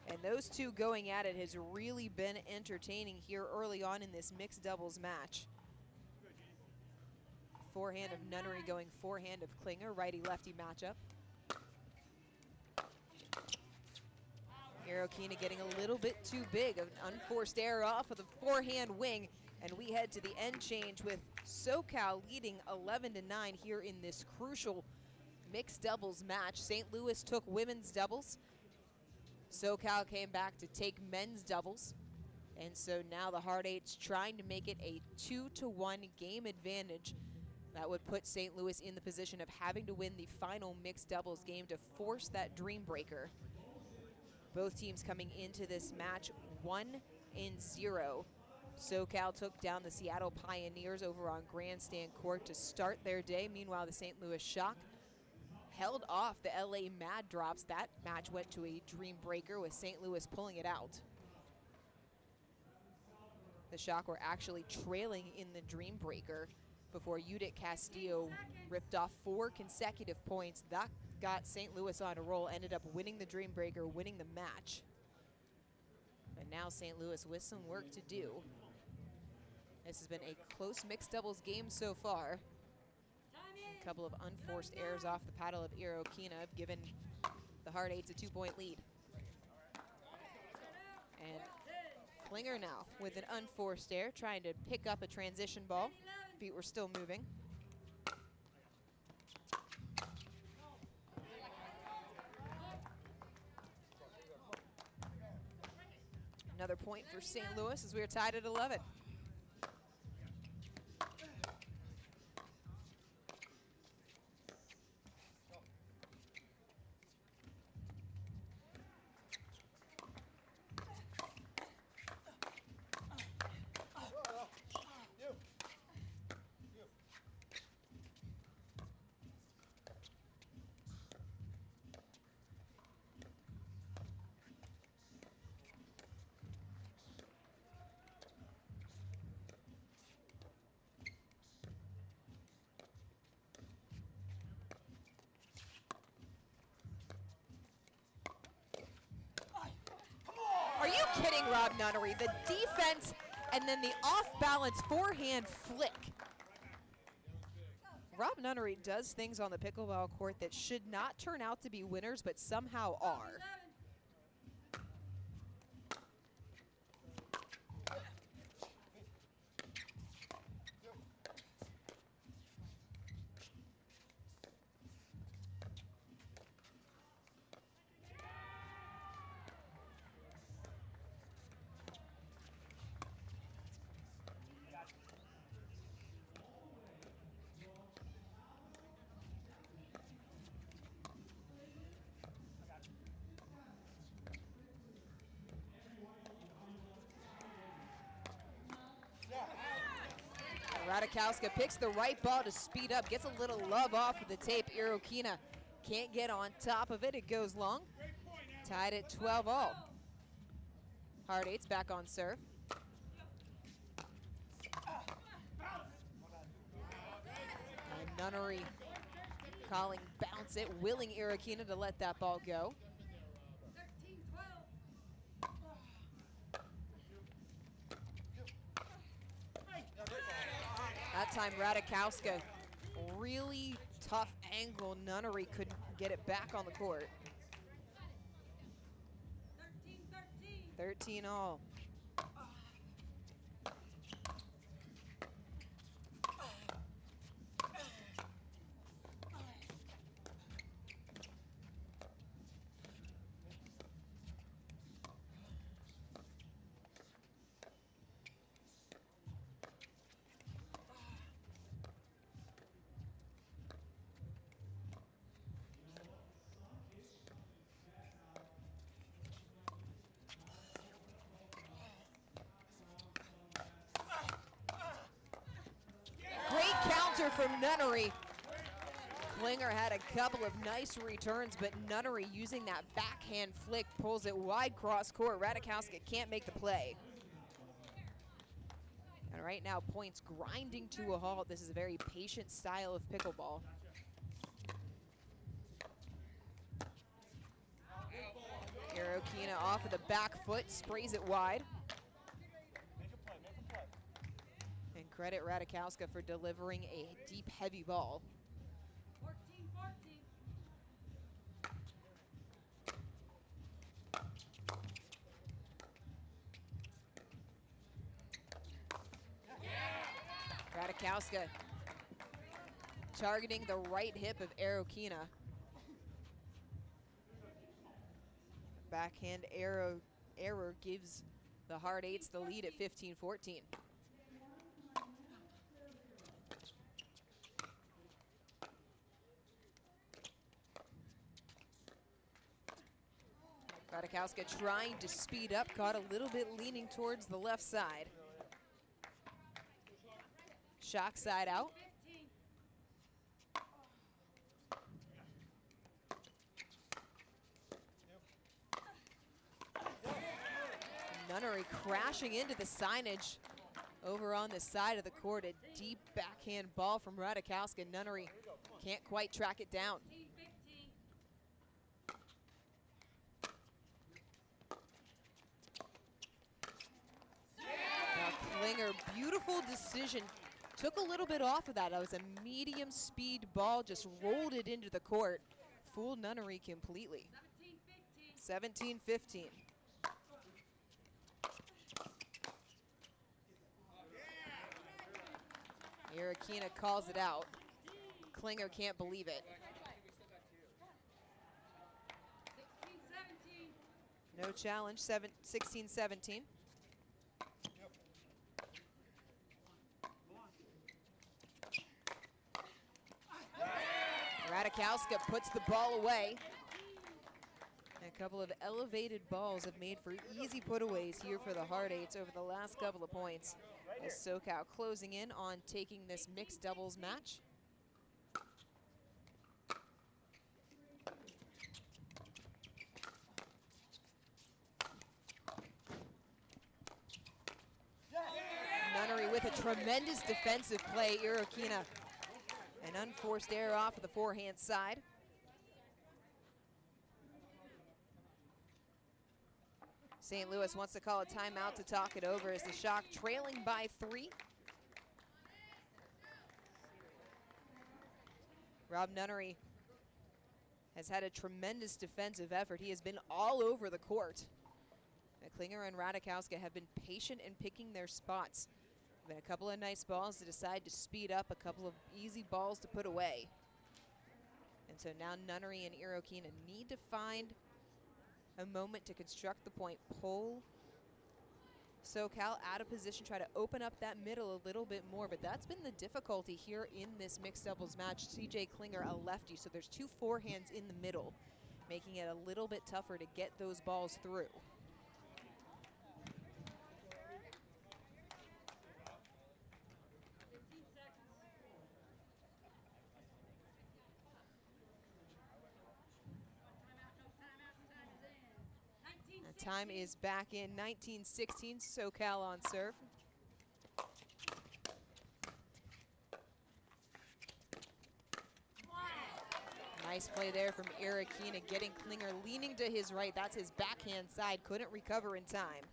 And those two going at it has really been entertaining here early on in this mixed doubles match. Forehand of Nunnery going forehand of Klinger, righty-lefty matchup. Arikina getting a little bit too big, an unforced error off of the forehand wing, and we head to the end change with SoCal leading 11-9 here in this crucial mixed doubles match. St. Louis took women's doubles. SoCal came back to take men's doubles. And so now the hard eights trying to make it a 2-1 game advantage. That would put St. Louis in the position of having to win the final mixed doubles game to force that dream breaker. Both teams coming into this match 1-0. SoCal took down the Seattle Pioneers over on Grandstand Court to start their day. Meanwhile, the St. Louis Shock held off the LA Mad Drops. That match went to a dream breaker with St. Louis pulling it out. The Shock were actually trailing in the dream breaker before Judith Castillo ripped off 4 consecutive points. That got St. Louis on a roll, ended up winning the dream breaker, winning the match. And now St. Louis with some work to do. This has been a close mixed doubles game so far. A couple of unforced errors off the paddle of Arikina have given the hard eights a 2-point lead. And Klinger now with an unforced error, trying to pick up a transition ball. Feet were still moving. Another point for St. Louis as we are tied at 11. outstanding, Rob Nunnery. The defense and then the off-balance forehand flick. Rob Nunnery does things on the pickleball court that should not turn out to be winners, but somehow are. Radikowska picks the right ball to speed up, gets a little love off of the tape. Irokina can't get on top of it. It goes long. Tied at 12-all. Hard eights back on serve. And Nunnery calling bounce it, willing Irokina to let that ball go. That time Radikowska, really tough angle. Nunnery couldn't get it back on the court. 13-all. From Nunnery. Klinger had a couple of nice returns, but Nunnery using that backhand flick pulls it wide cross court. Radikowska can't make the play. And right now, points grinding to a halt. This is a very patient style of pickleball. Irokina off of the back foot, sprays it wide. Credit Radikowska for delivering a deep, heavy ball. 14-14. Radikowska targeting the right hip of Irokina. Backhand error gives the hard eights the lead at 15-14. Radikowska trying to speed up, caught a little bit leaning towards the left side. Shock side out. Nunnery crashing into the signage over on the side of the court. A deep backhand ball from Radikowska. Nunnery can't quite track it down. Klinger, beautiful decision. Took a little bit off of that. That was a medium speed ball, just rolled it into the court. Fooled Nunnery completely. 17-15. Irokina calls it out. Klinger can't believe it. No challenge, 16-17. Radikowska puts the ball away. A couple of elevated balls have made for easy putaways here for the hard eights over the last couple of points. As SoCal closing in on taking this mixed doubles match. Nunnery with a tremendous defensive play. Irokina, an unforced error off of the forehand St. Louis wants to call a timeout to talk it over as the Shock trailing by 3. Rob Nunnery has had a tremendous defensive effort. He has been all over the court. Klinger and Radikowska have been patient in picking their spots. Been a couple of nice balls to decide to speed up, a couple of easy balls to put away. And so now Nunnery and Irokina need to find a moment to construct the point, pull SoCal out of position, try to open up that middle a little bit more, but that's been the difficulty here in this mixed doubles match. CJ Klinger, a lefty, so there's 2 forehands in the middle, making it a little bit tougher to get those balls through. Time is back in. 19-16, SoCal on serve. Nice play there from Irokina, getting Klinger leaning to his right. That's his backhand side. Couldn't recover in time.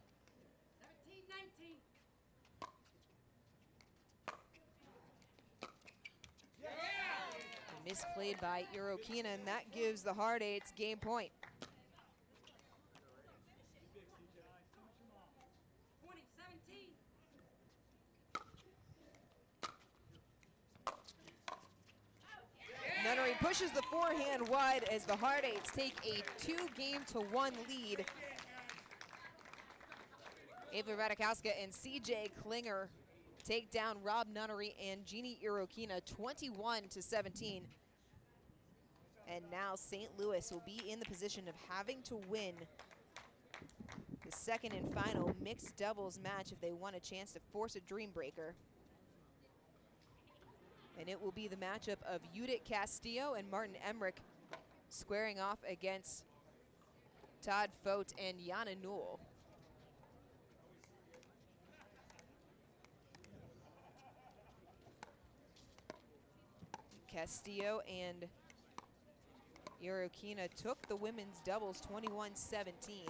17-19. Misplayed by Irokina, and that gives the Hard Eights game point. 20-17. Nunnery pushes the forehand wide as the Hard Eights take a 2-1 lead. Ava Radikowska and CJ Klinger take down Rob Nunnery and Jeannie Irokina 21-17. And now St. Louis will be in the position of having to win the second and final mixed doubles match if they want a chance to force a dream breaker. And it will be the matchup of Judith Castillo and Martin Emmerich squaring off against Todd Fote and Jana Newell. Castillo and Irokina took the women's doubles 21-17,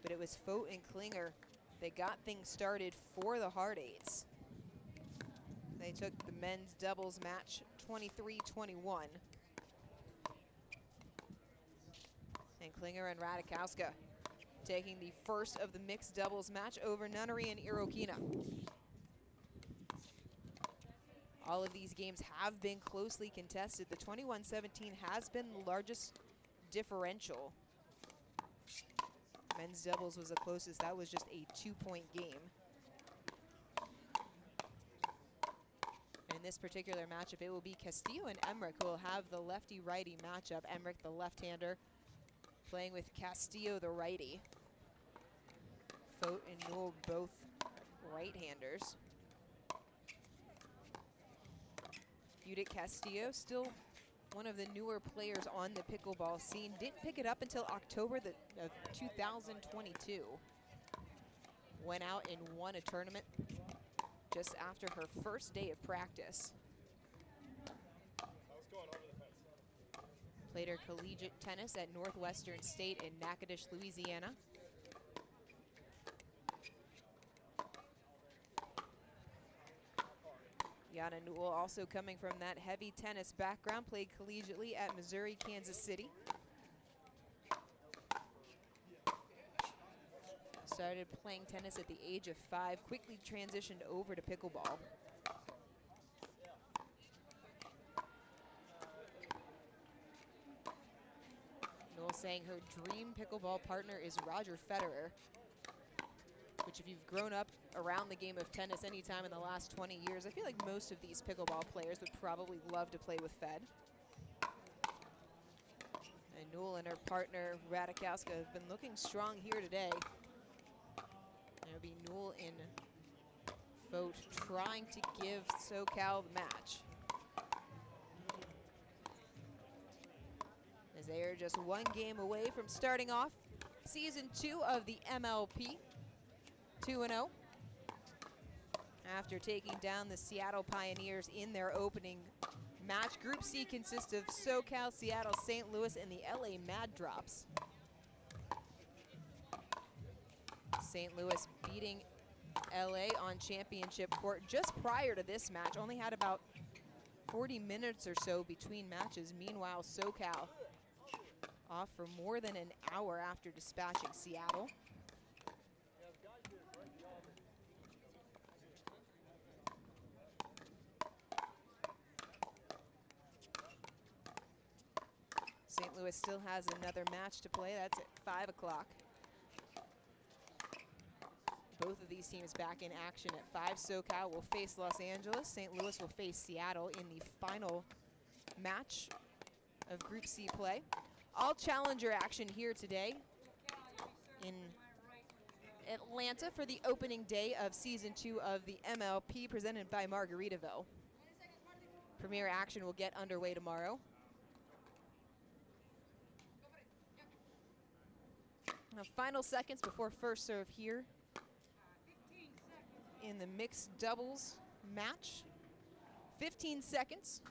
but it was Fote and Klinger that got things started for the Hard Eights. They took the men's doubles match 23-21. And Klinger and Radikowska taking the first of the mixed doubles match over Nunnery and Irokina. All of these games have been closely contested. The 21-17 has been the largest differential. Men's doubles was the closest. That was just a 2-point game. In this particular matchup, it will be Castillo and Emmerich who will have the lefty-righty matchup. Emmerich, the left-hander, playing with Castillo, the righty. Fote and Newell, both right-handers. Judith Castillo, still one of the newer players on the pickleball scene. Didn't pick it up until October of 2022. Went out and won a tournament just after her first day of practice. Played her collegiate tennis at Northwestern State in Natchitoches, Louisiana. Jana Newell, also coming from that heavy tennis background, played collegiately at Missouri, Kansas City. Started playing tennis at the age of 5, quickly transitioned over to pickleball. Newell saying her dream pickleball partner is Roger Federer, which if you've grown up around the game of tennis any time in the last 20 years, I feel like most of these pickleball players would probably love to play with Fed. And Newell and her partner Radikowska have been looking strong here today. It'll be Newell and Fote trying to give SoCal the match, as they are just one game away from starting off Season 2 of the MLP, 2-0. After taking down the Seattle Pioneers in their opening match. Group C consists of SoCal, Seattle, St. Louis, and the LA Mad Drops. St. Louis beating LA on championship court just prior to this match. Only had about 40 minutes or so between matches. Meanwhile, SoCal off for more than an hour after dispatching Seattle. St. Louis still has another match to play. That's at 5 o'clock. Both of these teams back in action at 5. SoCal will face Los Angeles. St. Louis will face Seattle in the final match of Group C play. All challenger action here today in Atlanta for the opening day of Season 2 of the MLP presented by Margaritaville. Premier action will get underway tomorrow. Now, final seconds before first serve here in the mixed doubles match. 15 seconds.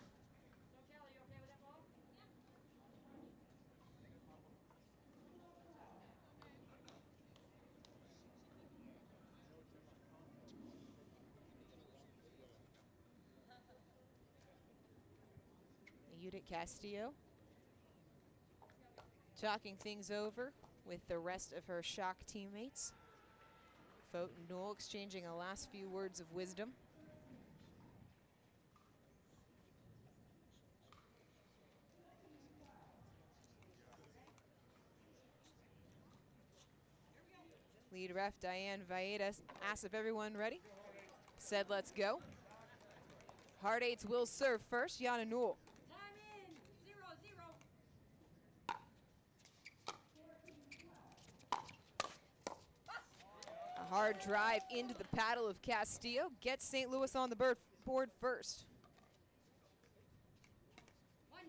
Judith Castillo talking things over with the rest of her shock teammates. Fote and Newell exchanging a last few words of wisdom. Lead ref Diane Vaeda asks if everyone ready. Said let's go. Hard eights will serve first. Yana Newell. Time in. 0-0. A hard drive into the paddle of Castillo gets St. Louis on the board first. 1-0.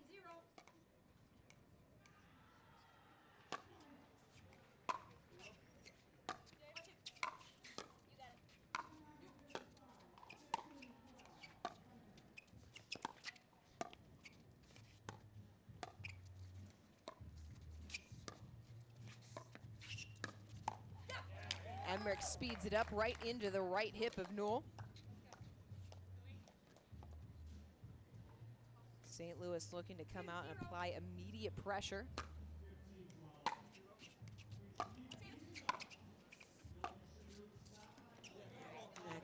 Emmerich speeds it up right into the right hip of Newell. St. Louis looking to come out and apply immediate pressure.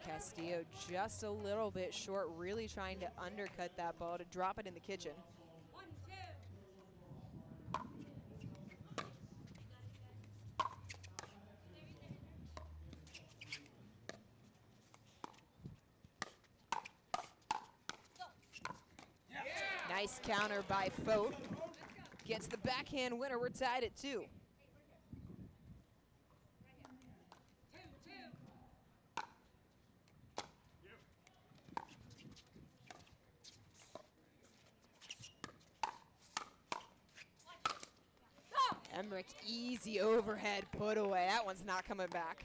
Castillo just a little bit short, really trying to undercut that ball to drop it in the kitchen. 1-2. Nice counter by Fote. Gets the backhand winner. We're tied at 2. 2-2. Emmerich, easy overhead put away. That one's not coming back.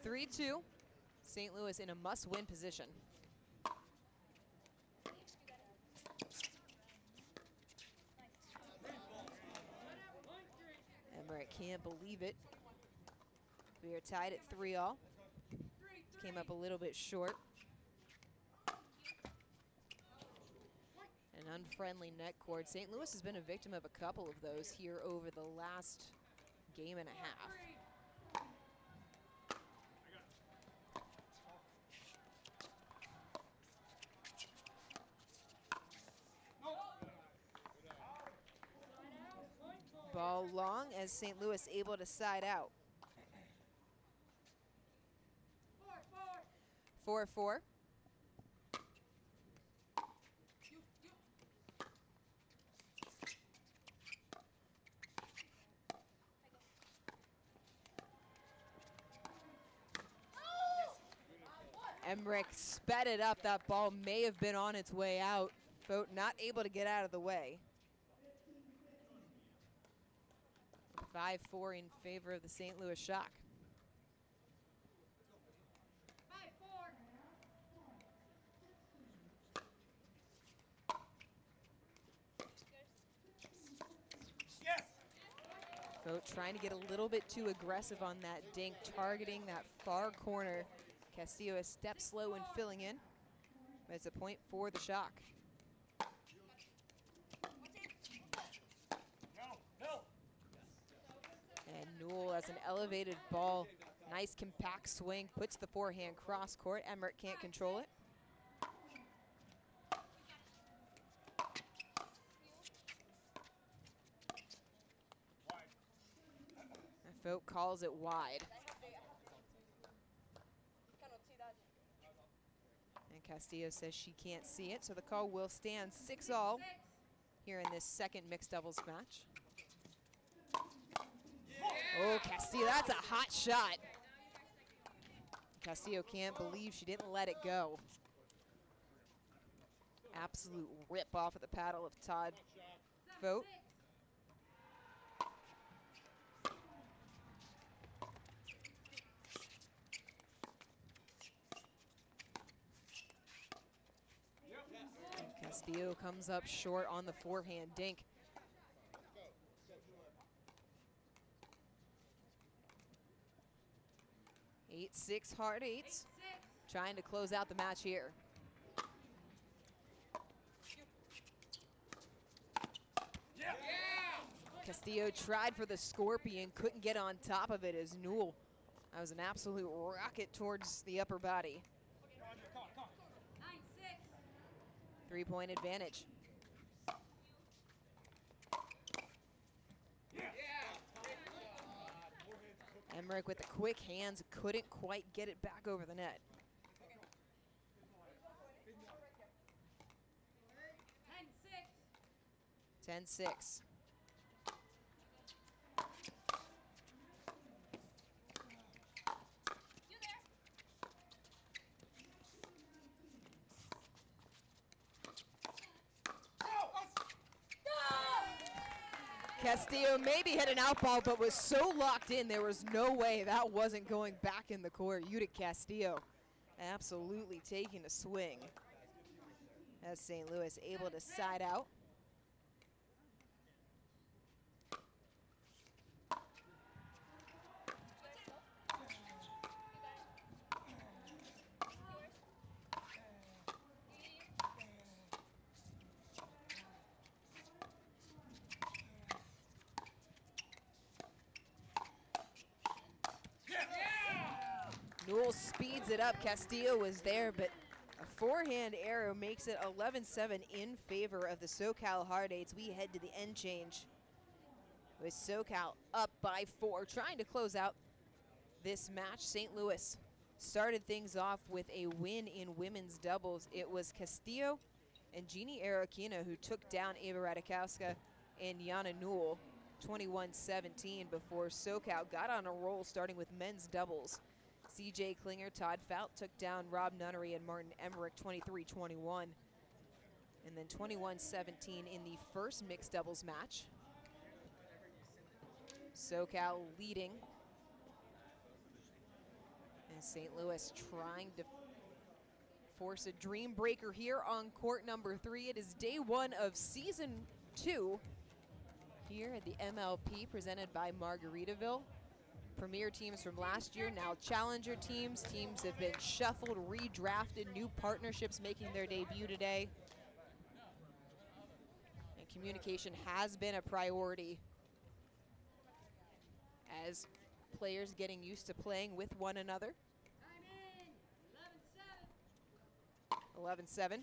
3-2. St. Louis in a must-win position. Emmerich can't believe it. We are tied at 3-all. Came up a little bit short. An unfriendly net cord. St. Louis has been a victim of a couple of those here over the last game and a half. Ball long as St. Louis able to side out. 4-4. Emmerich sped it up. That ball may have been on its way out. Fote not able to get out of the way. 5-4 in favor of the St. Louis Shock. 5-4. Vogt trying to get a little bit too aggressive on that dink, targeting that far corner. Castillo a step slow in filling in, but it's a point for the Shock. And Newell has an elevated ball. Nice compact swing, puts the forehand cross court. Emmerich can't control it. Vogt calls it wide. And Castillo says she can't see it, so the call will stand 6-all here in this second mixed doubles match. Oh, Castillo, that's a hot shot. Castillo can't believe she didn't let it go. Absolute rip off of the paddle of Todd Vogt. Castillo comes up short on the forehand dink. Eight, 6 hard eights. Trying to close out the match here. Castillo tried for the scorpion, couldn't get on top of it as Newell. That was an absolute rocket towards the upper body. 3-point advantage. Emmerich with the quick hands, couldn't quite get it back over the net. 10-6. Castillo maybe hit an out ball, but was so locked in, there was no way that wasn't going back in the court. Judith Castillo absolutely taking a swing as St. Louis able to side out. Newell speeds it up. Castillo was there, but a forehand arrow makes it 11-7 in favor of the SoCal Hard Eights. We head to the end change with SoCal up by 4, trying to close out this match. St. Louis started things off with a win in women's doubles. It was Castillo and Jeannie Arokina who took down Ava Radikowska and Jana Newell 21-17 before SoCal got on a roll starting with men's doubles. CJ Klinger, Todd Fout took down Rob Nunnery and Martin Emmerich 23-21. And then 21-17 in the first mixed doubles match. SoCal leading. And St. Louis trying to force a dream breaker here on court number 3. It is day 1 of season 2 here at the MLP presented by Margaritaville. Premier teams from last year, now challenger teams. Teams have been shuffled, redrafted, new partnerships making their debut today. And communication has been a priority as players getting used to playing with one another. 11-7.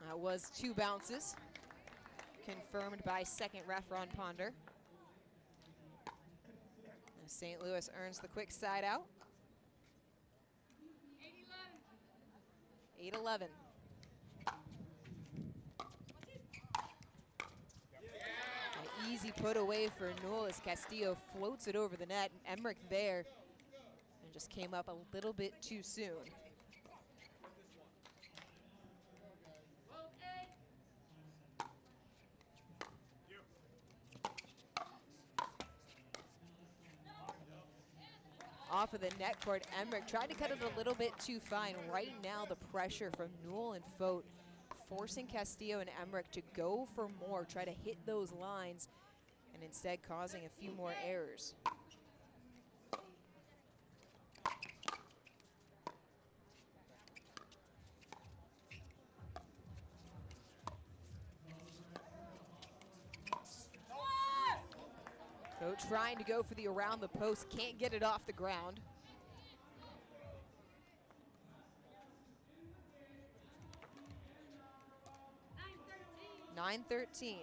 That was 2 bounces, confirmed by second ref Ron Ponder. As St. Louis earns the quick side out. 8-11. An easy put away for Newell as Castillo floats it over the net. And Emmerich there and just came up a little bit too soon. off of the net cord. Emmerich tried to cut it a little bit too fine. Right now, the pressure from Newell and Fote forcing Castillo and Emmerich to go for more, try to hit those lines, and instead causing a few more errors. Fote trying to go for the around the post, can't get it off the ground. Nine 13.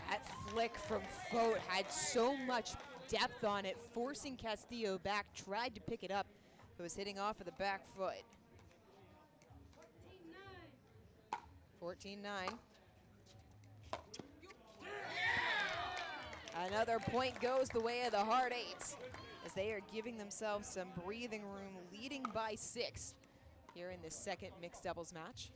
That flick from Fote had so much depth on it, forcing Castillo back, tried to pick it up. It was hitting off of the back foot. 14-9. Another point goes the way of the Hard Eights as they are giving themselves some breathing room, leading by 6 here in this second mixed doubles match.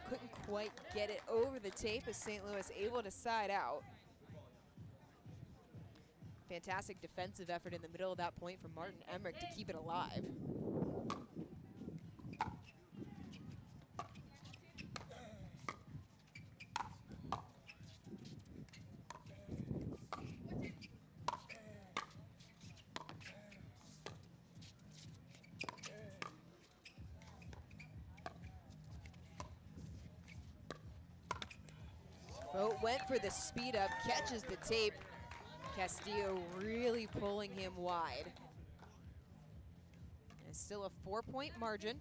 Couldn't quite get it over the tape as St. Louis able to side out. Fantastic defensive effort in the middle of that point from Martin Emmerich to keep it alive. Fote went for the speed up, catches the tape. Castillo really pulling him wide. And it's still a 4-point margin.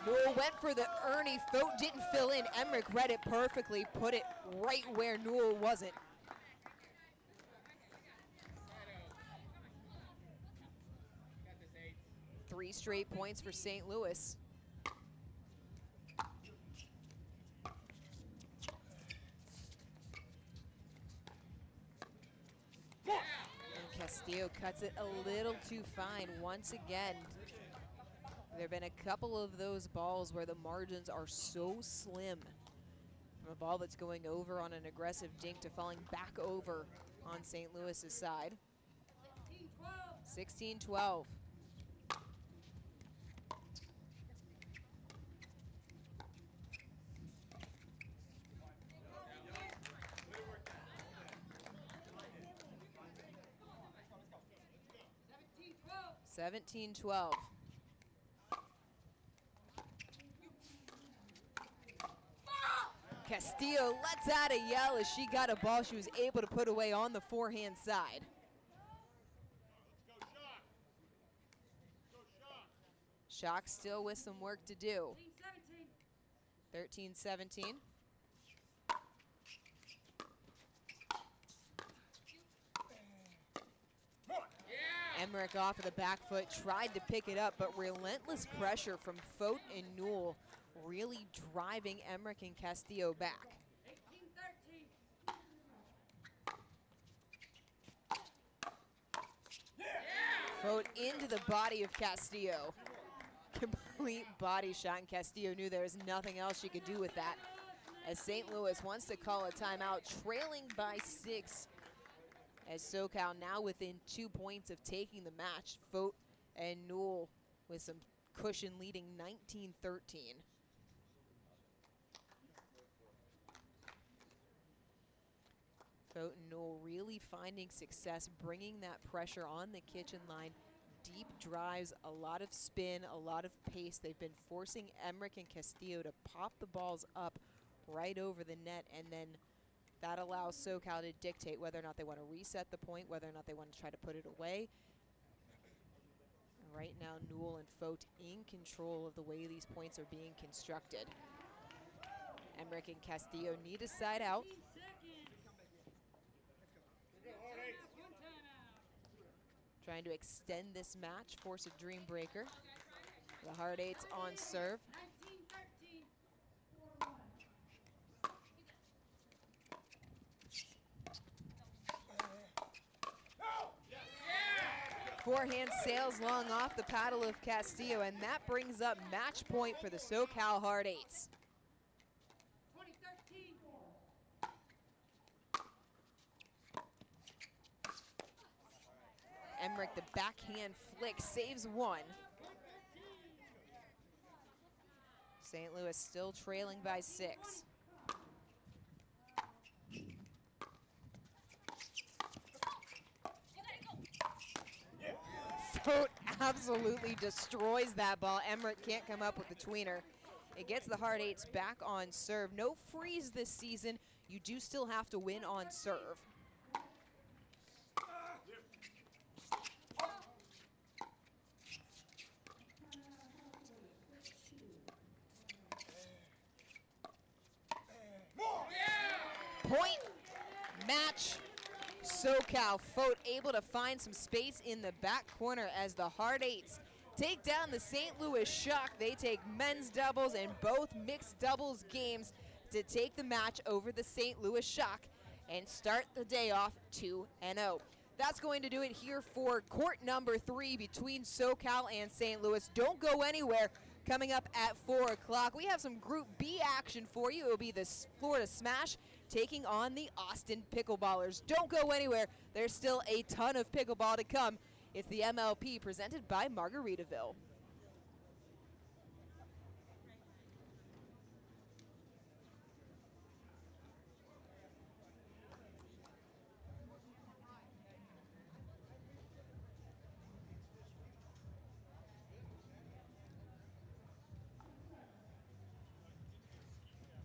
Newell went for the Ernie. Fote didn't fill in. Emmerich read it perfectly, put it right where Newell wasn't. Three straight points for St. Louis. And Castillo cuts it a little too fine once again. There have been a couple of those balls where the margins are so slim. From a ball that's going over on an aggressive dink to falling back over on St. Louis's side. 16-12. $17-12. Castillo lets out a yell as she got a ball she was able to put away on the forehand side. Shock still with some work to do. 13-17. Emmerich off of the back foot, tried to pick it up, but relentless pressure from Fote and Newell really driving Emmerich and Castillo back. 18-13. Fote into the body of Castillo. Complete body shot, and Castillo knew there was nothing else she could do with that. As St. Louis wants to call a timeout, trailing by 6. As SoCal now within 2 points of taking the match. Fote and Newell with some cushion leading 19-13. Fote and Newell really finding success, bringing that pressure on the kitchen line, deep drives, a lot of spin, a lot of pace. They've been forcing Emmerich and Castillo to pop the balls up right over the net, and then that allows SoCal to dictate whether or not they want to reset the point, whether or not they want to try to put it away. Right now, Newell and Fote in control of the way these points are being constructed. Emmerich and Castillo need a side out. 15 seconds. One timeout. Trying to extend this match, force a dream breaker. The hard eights on serve. 19-13. Forehand sails long off the paddle of Castillo, and that brings up match point for the SoCal hard eights. 20-13. Emmerich, the backhand flick, saves one. St. Louis still trailing by 6. Fote absolutely destroys that ball. Emmerich can't come up with the tweener. It gets the hard eights back on serve. No freeze this season. You do still have to win on serve. Point, match, SoCal. Fote able to find some space in the back corner as the hard eights take down the St. Louis Shock. They take men's doubles and both mixed doubles games to take the match over the St. Louis Shock and start the day off 2-0. That's going to do it here for court number 3 between SoCal and St. Louis. Don't go anywhere. Coming up at 4 o'clock, we have some Group B action for you. It will be the Florida Smash taking on the Austin Pickleballers. Don't go anywhere. There's still a ton of pickleball to come. It's the MLP presented by Margaritaville.